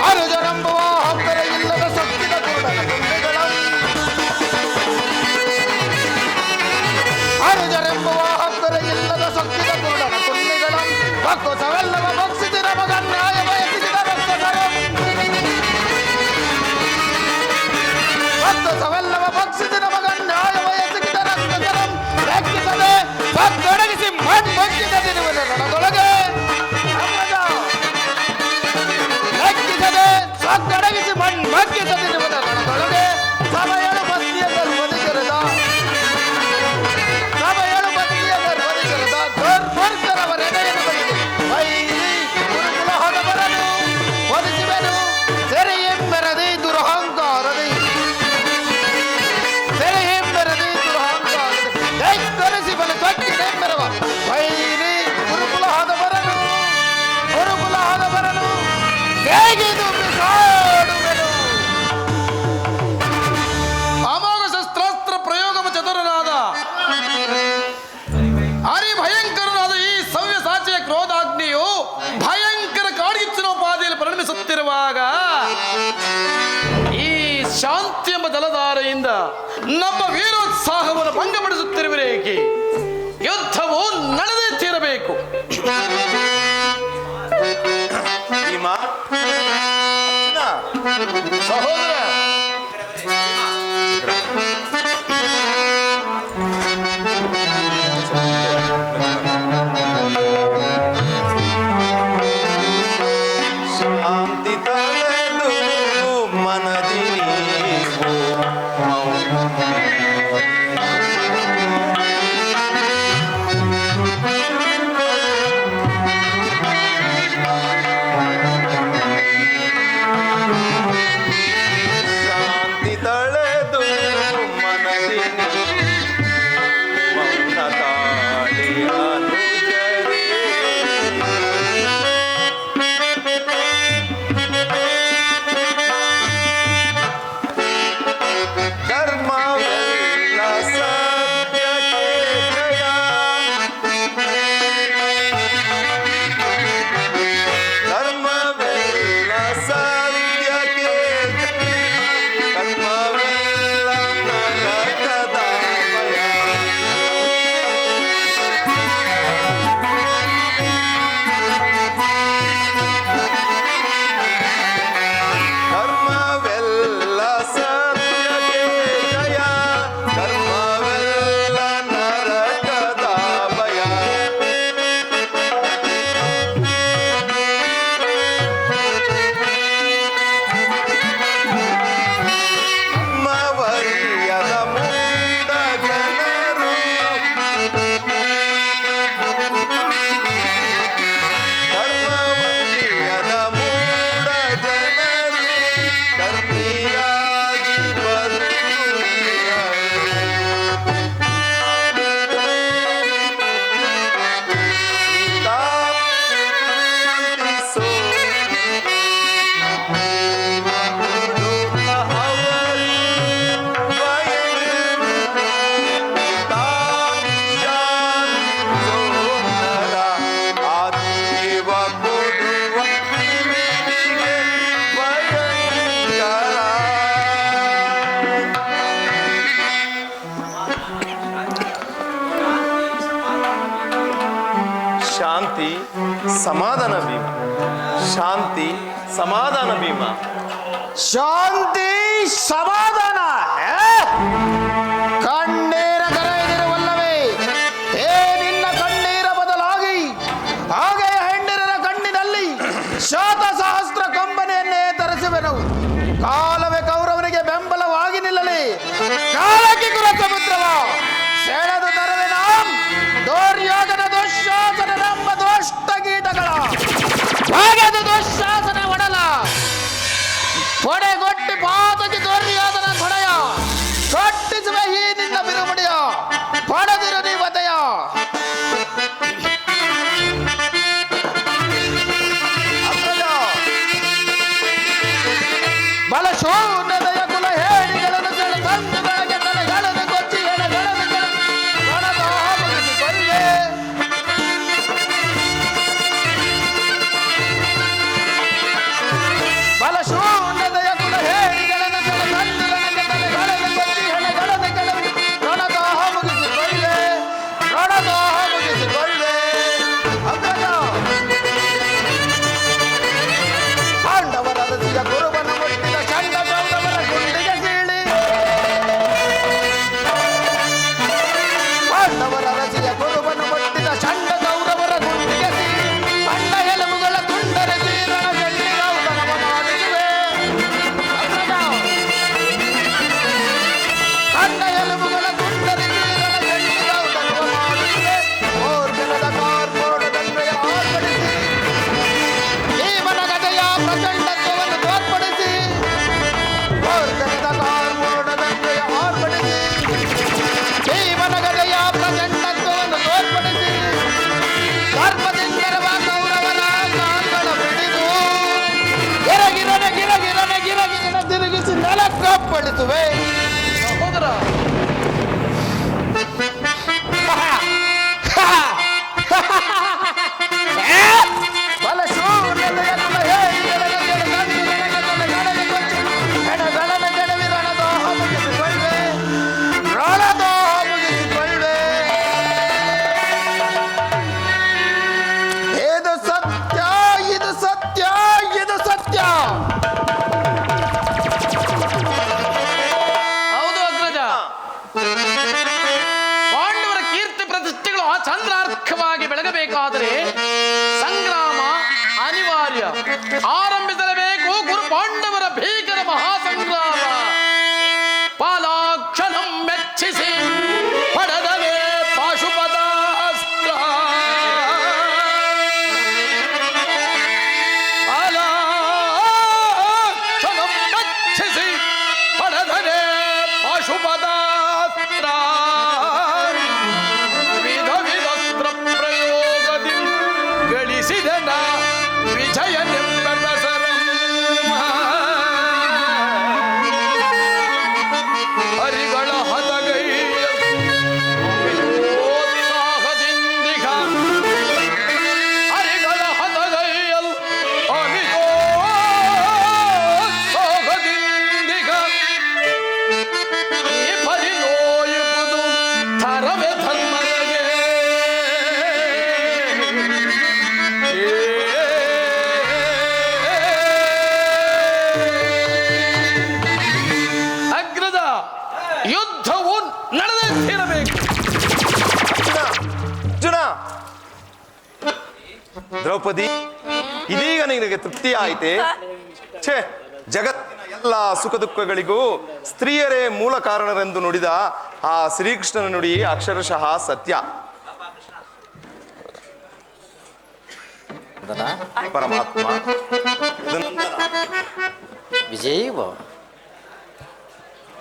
ಅನುಜನೆಂಬುವ ಹಕ್ಕರ ಇಲ್ಲದ ಸೊಕ್ಕಿದ ಕುರುಡನ ಗುಂಡೆಗಳ, ಅನುಜರೆಂಬುವ ಹಕ್ಕರ ಇಲ್ಲದ ಸೊಕ್ಕಿದ ಕುರುಡನ ಕುಂಡೆಗಳ ಬಕ್ಕುಸವೆಲ್ಲವ ಬಕ್ಷಿಸಿ ನಮಗ ನ್ಯಾಯ ಬಯಸಿದ ರಕ್ತಸರು. ಬಕ್ಕುಸವೆಲ್ಲವ ಬಕ್ಷಿಸಿ ನಮಗ ನ್ಯಾಯ ಬಯಸಿದ ರಕ್ತಸರು ಲೆಕ್ಕಿಸದೆ ಬಗ್ಗಡಗಿಸಿ ಮಣ್ಬಗ್ಗಿದ ದಿನವಿನ ರಣದೊಳಗೆ ಅಗ್ರಜ. ಲೆಕ್ಕಿಸದೆ ಸಗ್ಗಡಗಿಸಿ ಮಣ್ಬಗ್ಗಿದ ದಿನವಿನ ರಣದೊಳಗೆ ಸಭೆಯಳು ಬಸ್ತಿಯ ಗರ್ವದಿಗರದ, ಸಭೆಯಳು ಬಸ್ತಿಯ ಗರ್ವದಿಗರದ ದುರ್ಮರ್ಗರವರ ಎದೆಯನ್ನು ಬಡಿದು ವೈರಿ ಗುರುಕುಲಹದವರನ್ನು ವಧಿಸುವೆನು. ಸೆರೆಯೆಂಬೆರದಿ ದುರಹಂಕಾರದಿ, ಸೆರೆಯೆಂಬೆರದಿ ದುರಹಂಕಾರದಿ ಧೈರ್ಯರಿಸಿ ಬಲು ಕಟ್ಟಿನೆಂಬೆರವ ವೈರಿ ಗುರುಕುಲಹದವರನ್ನು, ಗುರುಕುಲಹದವರನ್ನು ಹೇಗಿದು ಬಿಸಾಡುವೆನು. ಅಮೋಘ ಶಸ್ತ್ರಾಸ್ತ್ರ ಪ್ರಯೋಗ ಚತುರನಾದ ಹರಿಭಯಂಕರನಾದ ಈ ಸವ್ಯಸಾಚಿಯ ಕ್ರೋಧಾಗ್ನಿಯು ಭಯಂಕರ ಕಾಡ್ಗಿಚ್ಚಿನ ಉಪಾಧಿಯಲ್ಲಿ ಪರಿಣಮಿಸುತ್ತಿರುವಾಗ ಈ ಶಾಂತಿ ಎಂಬ ಜಲಧಾರೆಯಿಂದ ನಮ್ಮ ವೀರೋತ್ಸಾಹವನ್ನು ಭಂಗಪಡಿಸುತ್ತಿರುವಿರೇಕೆ? ಯುದ್ಧವು ನಡೆದೇ ತೀರಬೇಕು. ಭೀಮಾ, ಸಹೋದರ, ಶಾಂತಿ ತಳೆದು ಮನದಿ ನೀವು ಶಾಂತಿ ತಳೆದು ಮನದಿ ಮೌನ ತಾಳಿ ಅನುಜರೇ. ಸಮಾಧಾನ ಭೀಮ. ಶಾಂತಿ ಸಮಾಧಾನ ಭೀಮ. ಶಾಂತಿ ಸಮಾಧಾನ. ಕಣ್ಣೀರ ಕರೆಯದಿರುವಲ್ಲವೇ? ನಿನ್ನ ಕಣ್ಣೀರ ಬದಲಾಗಿ ಹಾಗೆಯೇ ಹೆಂಡಿರರ ಕಣ್ಣಿನಲ್ಲಿ ಶಾತ ಸಹಸ್ರ ಕಂಬನಿಯನ್ನೇ ತರಿಸುವೆನು. ಕಾಲವೇ ಕೌರವನಿಗೆ ಬೆಂಬಲವಾಗಿ ನಿಲ್ಲಲಿ. ಕಾಲಕ್ಕೆ ಕುಲ ಸಮುದ್ರವ ಸೆಳೆದು ತರುವೆನ. ದುರ್ಯೋಧನ ದುಶ್ಯಾಸನನೆಂಬ ದುಷ್ಟ ಕೀಟಗಳ ಹಾಗೆದು ದುಶ್ಯಾಸನ ಒಡಲ ಹೊಡೆಗೊಟ್ಟಿ ಪಾತಕ್ಕೆ ದುರ್ಯೋಧನ ಕೊಡೆಯ ಕಟ್ಟಿಸುವೆ ಈ ನಿನ್ನ ಬಿರುಮುಡಿಯ ಪಡೆದಿರು ನೀವತೆಯ. ಬಲಶೂನ್ಯತೆಯ ಕುಲ ಹೇಳಿಗಳನ್ನು ಸೆಳೆ ತಂದು ಬೆಳಗ್ಗೆ ತಲೆಗಳನ್ನು ಕೊಚ್ಚಿ ಎಳೆಗಳನ್ನು ಕಣದ ಮುಗಿಸಿಕೊಳ್ಳೆ. ಬಲಶೂನ್ಯತೆಯ ಕುಲ ಹೇಳಿಗಳನ್ನು ಸೆಳೆ ತಂದು ಬೆಳಗ್ಗೆ ತಲೆಗಳನ್ನು ಕೊಚ್ಚಿ ಎಳೆಗಳನ್ನು ಕೆಳಗೆ ರಣದಾಹ ಮುಗಿಸಿಕೊಳ್ಳೆ. ರಣದಾಹ ಮುಗಿಸಿಕೊಳ್ಳೆ. ಪಾಂಡವರ ರಸಿಯ ಗುರುವನ ಮುಟ್ಟಿದ ಚಂಡ ಕೌರವರ ಗುಂಡಿಗೆ ಸೀಳಿ. ಪಾಂಡವರ ರಸಿಯ ಗುರುವನ ಮುಟ್ಟಿದ ಚಂಡ ಕೌರವರ ಗುಂಡಿಗೆ ಸೀಳಿ. ಬಂಡ ಎಲುಬುಗಳ ತುಂಡರಿಸಿ ರಣಗಂಡಿ ಗೌತಮವ ಮಾಡಿಸುವೆ. ಬಂಡ ಎಲುಬುಗಳ ತುಂಡರಿಸಿ ರಣಗಂಡಿ ಗೌತಮವ ಮಾಡಿಸುವೆ. ಓರ್ಗನದ ಕಾರ್ಪೋಣದಂಡೆಯ ಆರ್ಪಡಿಸಿ ಭೀಮನ ಗದೆಯ ಪ್ರಚಂಡತ್ವವನ್ನು ತೋರ್ಪಡಿಸಿ. ಓರ್ಗನದ ಕಾರ್ಪೋಣದಂಡೆಯ ಆರ್ಪಡಿಸಿ ಭೀಮನ ಗದೆಯ ಪ್ರಚಂಡತ್ವವನ್ನು ತೋರ್ಪಡಿಸಿ. ಸರ್ಪದಿಂದರವ ಕೌರವರ ಕಾಲ್ಗಳ ಬಿಡಿದು ಗಿರಗಿರನೆ ಗಿರಗಿರನೆ ಗಿರಗಿರನೆ ತಿರುಗಿಸಿ ನೆಲಕ್ಕಪ್ಪಳಿಸುವೆ. ಸಹೋದರ, ಬಲಶೂನ್ಯತೆಯ ಕುಲ ಹೇಳಿಗಳನ್ನು ಸೆಳೆ ತಂದು ಬೆಳಗ್ಗೆ ತಲೆಗಳನ್ನು ಕೊಚ್ಚಿ ಹೆಣಗಳನ್ನು ಕೆಡವಿ ರಣದಾಹ ಮುಗಿಸಿಕೊಳ್ಳೆ. ರಣದಾಹ ಮುಗಿಸಿಕೊಳ್ಳೆ. ಇದು ಸತ್ಯ, ಇದು ಸತ್ಯ, ಇದು ಸತ್ಯ. ಹೌದು ಅಗ್ರಜ. ಪಾಂಡವರ ಕೀರ್ತಿ ಪ್ರತಿಷ್ಠೆಗಳು ಆ ಚಂದ್ರಾರ್ಕವಾಗಿ ಬೆಳಗಬೇಕಾದರೆ ಸಂಗ್ರಾಮ ಅನಿವಾರ್ಯ. ಆರಂಭಿಸಲೇಬೇಕು ಗುರು ಪಾಂಡವರ ಭೀಕರ ಮಹಾಸಂಗ್ರಾಮ. ಪಾಲಾಕ್ಷಣಂ ಮೆಚ್ಚಿಸಿ ಪಡೆದವೇ ಪಾಶುಪದಾಸ್ತ್ರ. ಪಾಲಾಕ್ಷಣಂ ಮೆಚ್ಚಿಸಿ ಪಡೆದವೇ ಪಾಶುಪದಾಸ್ತ್ರ. ವಿಧ ವಿಧಸ್ತ್ರ ಪ್ರಯೋಗದಿ ಗಳಿಸಿದನ ವಿಜಯನೆಂಬ ಪ್ರಸರಂ. ಹರಿಗಳ ಹದಗೈಯ ಅಮಿತೋತ್ಸಾಹದಿಂದಿಗ ಹರಿಗಳ ಹದಗೈಯಲ್ ಅಮಿತೋತ್ಸಾಹದಿಂದಿಗ ಈ ಪರಿನೋಯುವುದು ಥರವೇ ಧರ್ಮದಗೆ. ಅಗ್ರದ ಯುದ್ಧವು ನಡೆದೇ ತೀರಬೇಕು. ಅರ್ಜುನ, ದ್ರೌಪದಿ, ಇದೀಗ ನಿನಗೆ ತೃಪ್ತಿ ಆಯಿತೆ? ಛೇ, ಜಗತ್ತಿನ ಎಲ್ಲ ಸುಖ ದುಃಖಗಳಿಗೂ ಸ್ತ್ರೀಯರೇ ಮೂಲ ಕಾರಣರೆಂದು ನುಡಿದ ಆ ಶ್ರೀಕೃಷ್ಣನ ನುಡಿ ಅಕ್ಷರಶಃ ಸತ್ಯ. ಪರಮಾತ್ಮ ವಿಜಯ್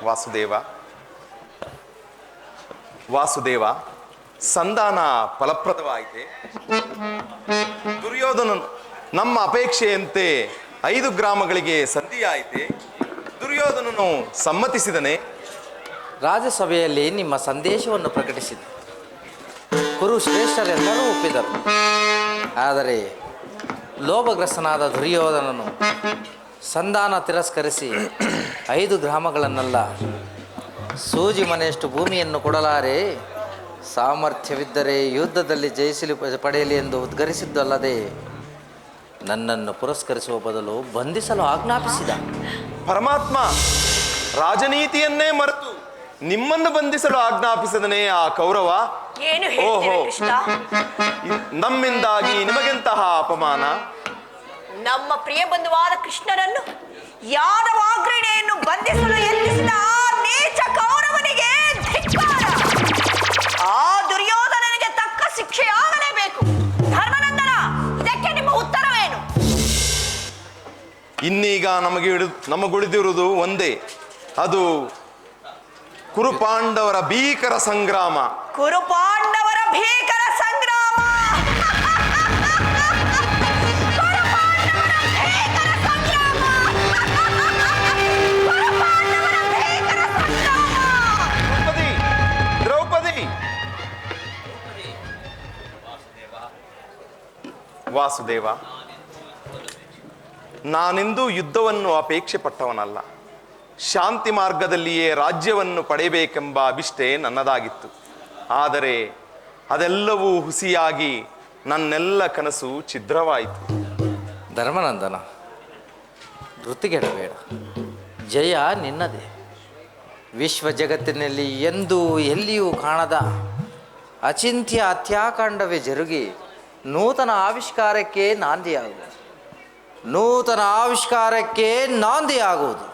ವಾಸುದೇವ, ವಾಸುದೇವ, ಸಂಧಾನ ಫಲಪ್ರದವಾಯಿತೆ. ದುರ್ಯೋಧನ ನಮ್ಮ ಅಪೇಕ್ಷೆಯಂತೆ 5 ಗ್ರಾಮಗಳಿಗೆ ಸಂಧಿಯಾಯಿತೆ. ದುರ್ಯೋಧನನು ಸಮ್ಮತಿಸಿದನೆ. ರಾಜಸಭೆಯಲ್ಲಿ ನಿಮ್ಮ ಸಂದೇಶವನ್ನು ಪ್ರಕಟಿಸಿದೆ. ಕುರು ಶ್ರೇಷ್ಠರೆಲ್ಲರೂ ಒಪ್ಪಿದರು. ಆದರೆ ಲೋಭಗ್ರಸ್ತನಾದ ದುರ್ಯೋಧನನು ಸಂಧಾನ ತಿರಸ್ಕರಿಸಿ 5 ಗ್ರಾಮಗಳನ್ನೆಲ್ಲ ಸೂಜಿ ಮನೆಯಷ್ಟು ಭೂಮಿಯನ್ನು ಕೊಡಲಾರೆ, ಸಾಮರ್ಥ್ಯವಿದ್ದರೆ ಯುದ್ಧದಲ್ಲಿ ಜಯಿಸಲಿ ಪಡೆಯಲಿ ಎಂದು ಉದ್ಗರಿಸಿದ್ದಲ್ಲದೆ ನನ್ನನ್ನು ಪುರಸ್ಕರಿಸುವ ಬದಲು ಬಂಧಿಸಲು ಆಜ್ಞಾಪಿಸಿದ. ಪರಮಾತ್ಮ ರಾಜನೀತಿಯನ್ನೇ ಮರೆತು ನಿಮ್ಮನ್ನು ಬಂಧಿಸಲು ಆಜ್ಞಾಪಿಸದನೇ ಆ ಕೌರವ. ಏನು ಹೇಳ್ತೀವಿ ಓಹೋ. ಕೃಷ್ಣ? ನಮ್ಮಿಂದಾಗಿ ನಿಮಗೆಂತಹ ಅಪಮಾನ. ನಮ್ಮ ಪ್ರಿಯ ಬಂಧುವಾದ ಕೃಷ್ಣನನ್ನು ಯಾದವಾಗ್ರಣೆಯನ್ನು ಬಂಧಿಸಲು ಯತ್ನಿಸಿದ ಆ ನೀಚ ಕೌರವನಿಗೆ ಧಿಕ್ಕಾರ. ಆ ದುರ್ಯೋಧನನಿಗೆ ತಕ್ಕ ಶಿಕ್ಷೆಯಾಗಲೇಬೇಕು. ಧರ್ಮನಂದನ, ಇದಕ್ಕೆ ನಿಮ್ಮ ಉತ್ತರವೇನು? ಇನ್ನೀಗ ನಮಗುಳಿದಿರುವುದು ಒಂದೇ, ಅದು ಕುರುಪಾಂಡವರ ಭೀಕರ ಸಂಗ್ರಾಮ. ಕುರುಪಾಂಡವರ ಭೀಕರ ಸಂಗ್ರಾಮ. ಕುರುಪಾಂಡವರ ಭೀಕರ ಸಂಗ್ರಾಮ. ಕುರುಪಾಂಡವರ ಭೀಕರ ಸಂಗ್ರಾಮ. ದ್ರೌಪದಿ, ವಾಸುದೇವ, ನಾನೆಂದೂ ಯುದ್ಧವನ್ನು ಅಪೇಕ್ಷೆ ಪಟ್ಟವನಲ್ಲ. ಶಾಂತಿ ಮಾರ್ಗದಲ್ಲಿಯೇ ರಾಜ್ಯವನ್ನು ಪಡೆಯಬೇಕೆಂಬ ಅಭಿಷ್ಟೆ ನನ್ನದಾಗಿತ್ತು. ಆದರೆ ಅದೆಲ್ಲವೂ ಹುಸಿಯಾಗಿ ನನ್ನೆಲ್ಲ ಕನಸು ಛಿದ್ರವಾಯಿತು. ಧರ್ಮನಂದನ, ಧೃತಿಗೆಡಬೇಡ. ಜಯ ನಿನ್ನದೇ. ವಿಶ್ವ ಜಗತ್ತಿನಲ್ಲಿ ಎಂದೂ ಎಲ್ಲಿಯೂ ಕಾಣದ ಅಚಿಂತ್ಯ ಹತ್ಯಾಕಾಂಡವೇ ಜರುಗಿ ನೂತನ ಆವಿಷ್ಕಾರಕ್ಕೆ ನಾಂದಿಯಾಗುವುದು.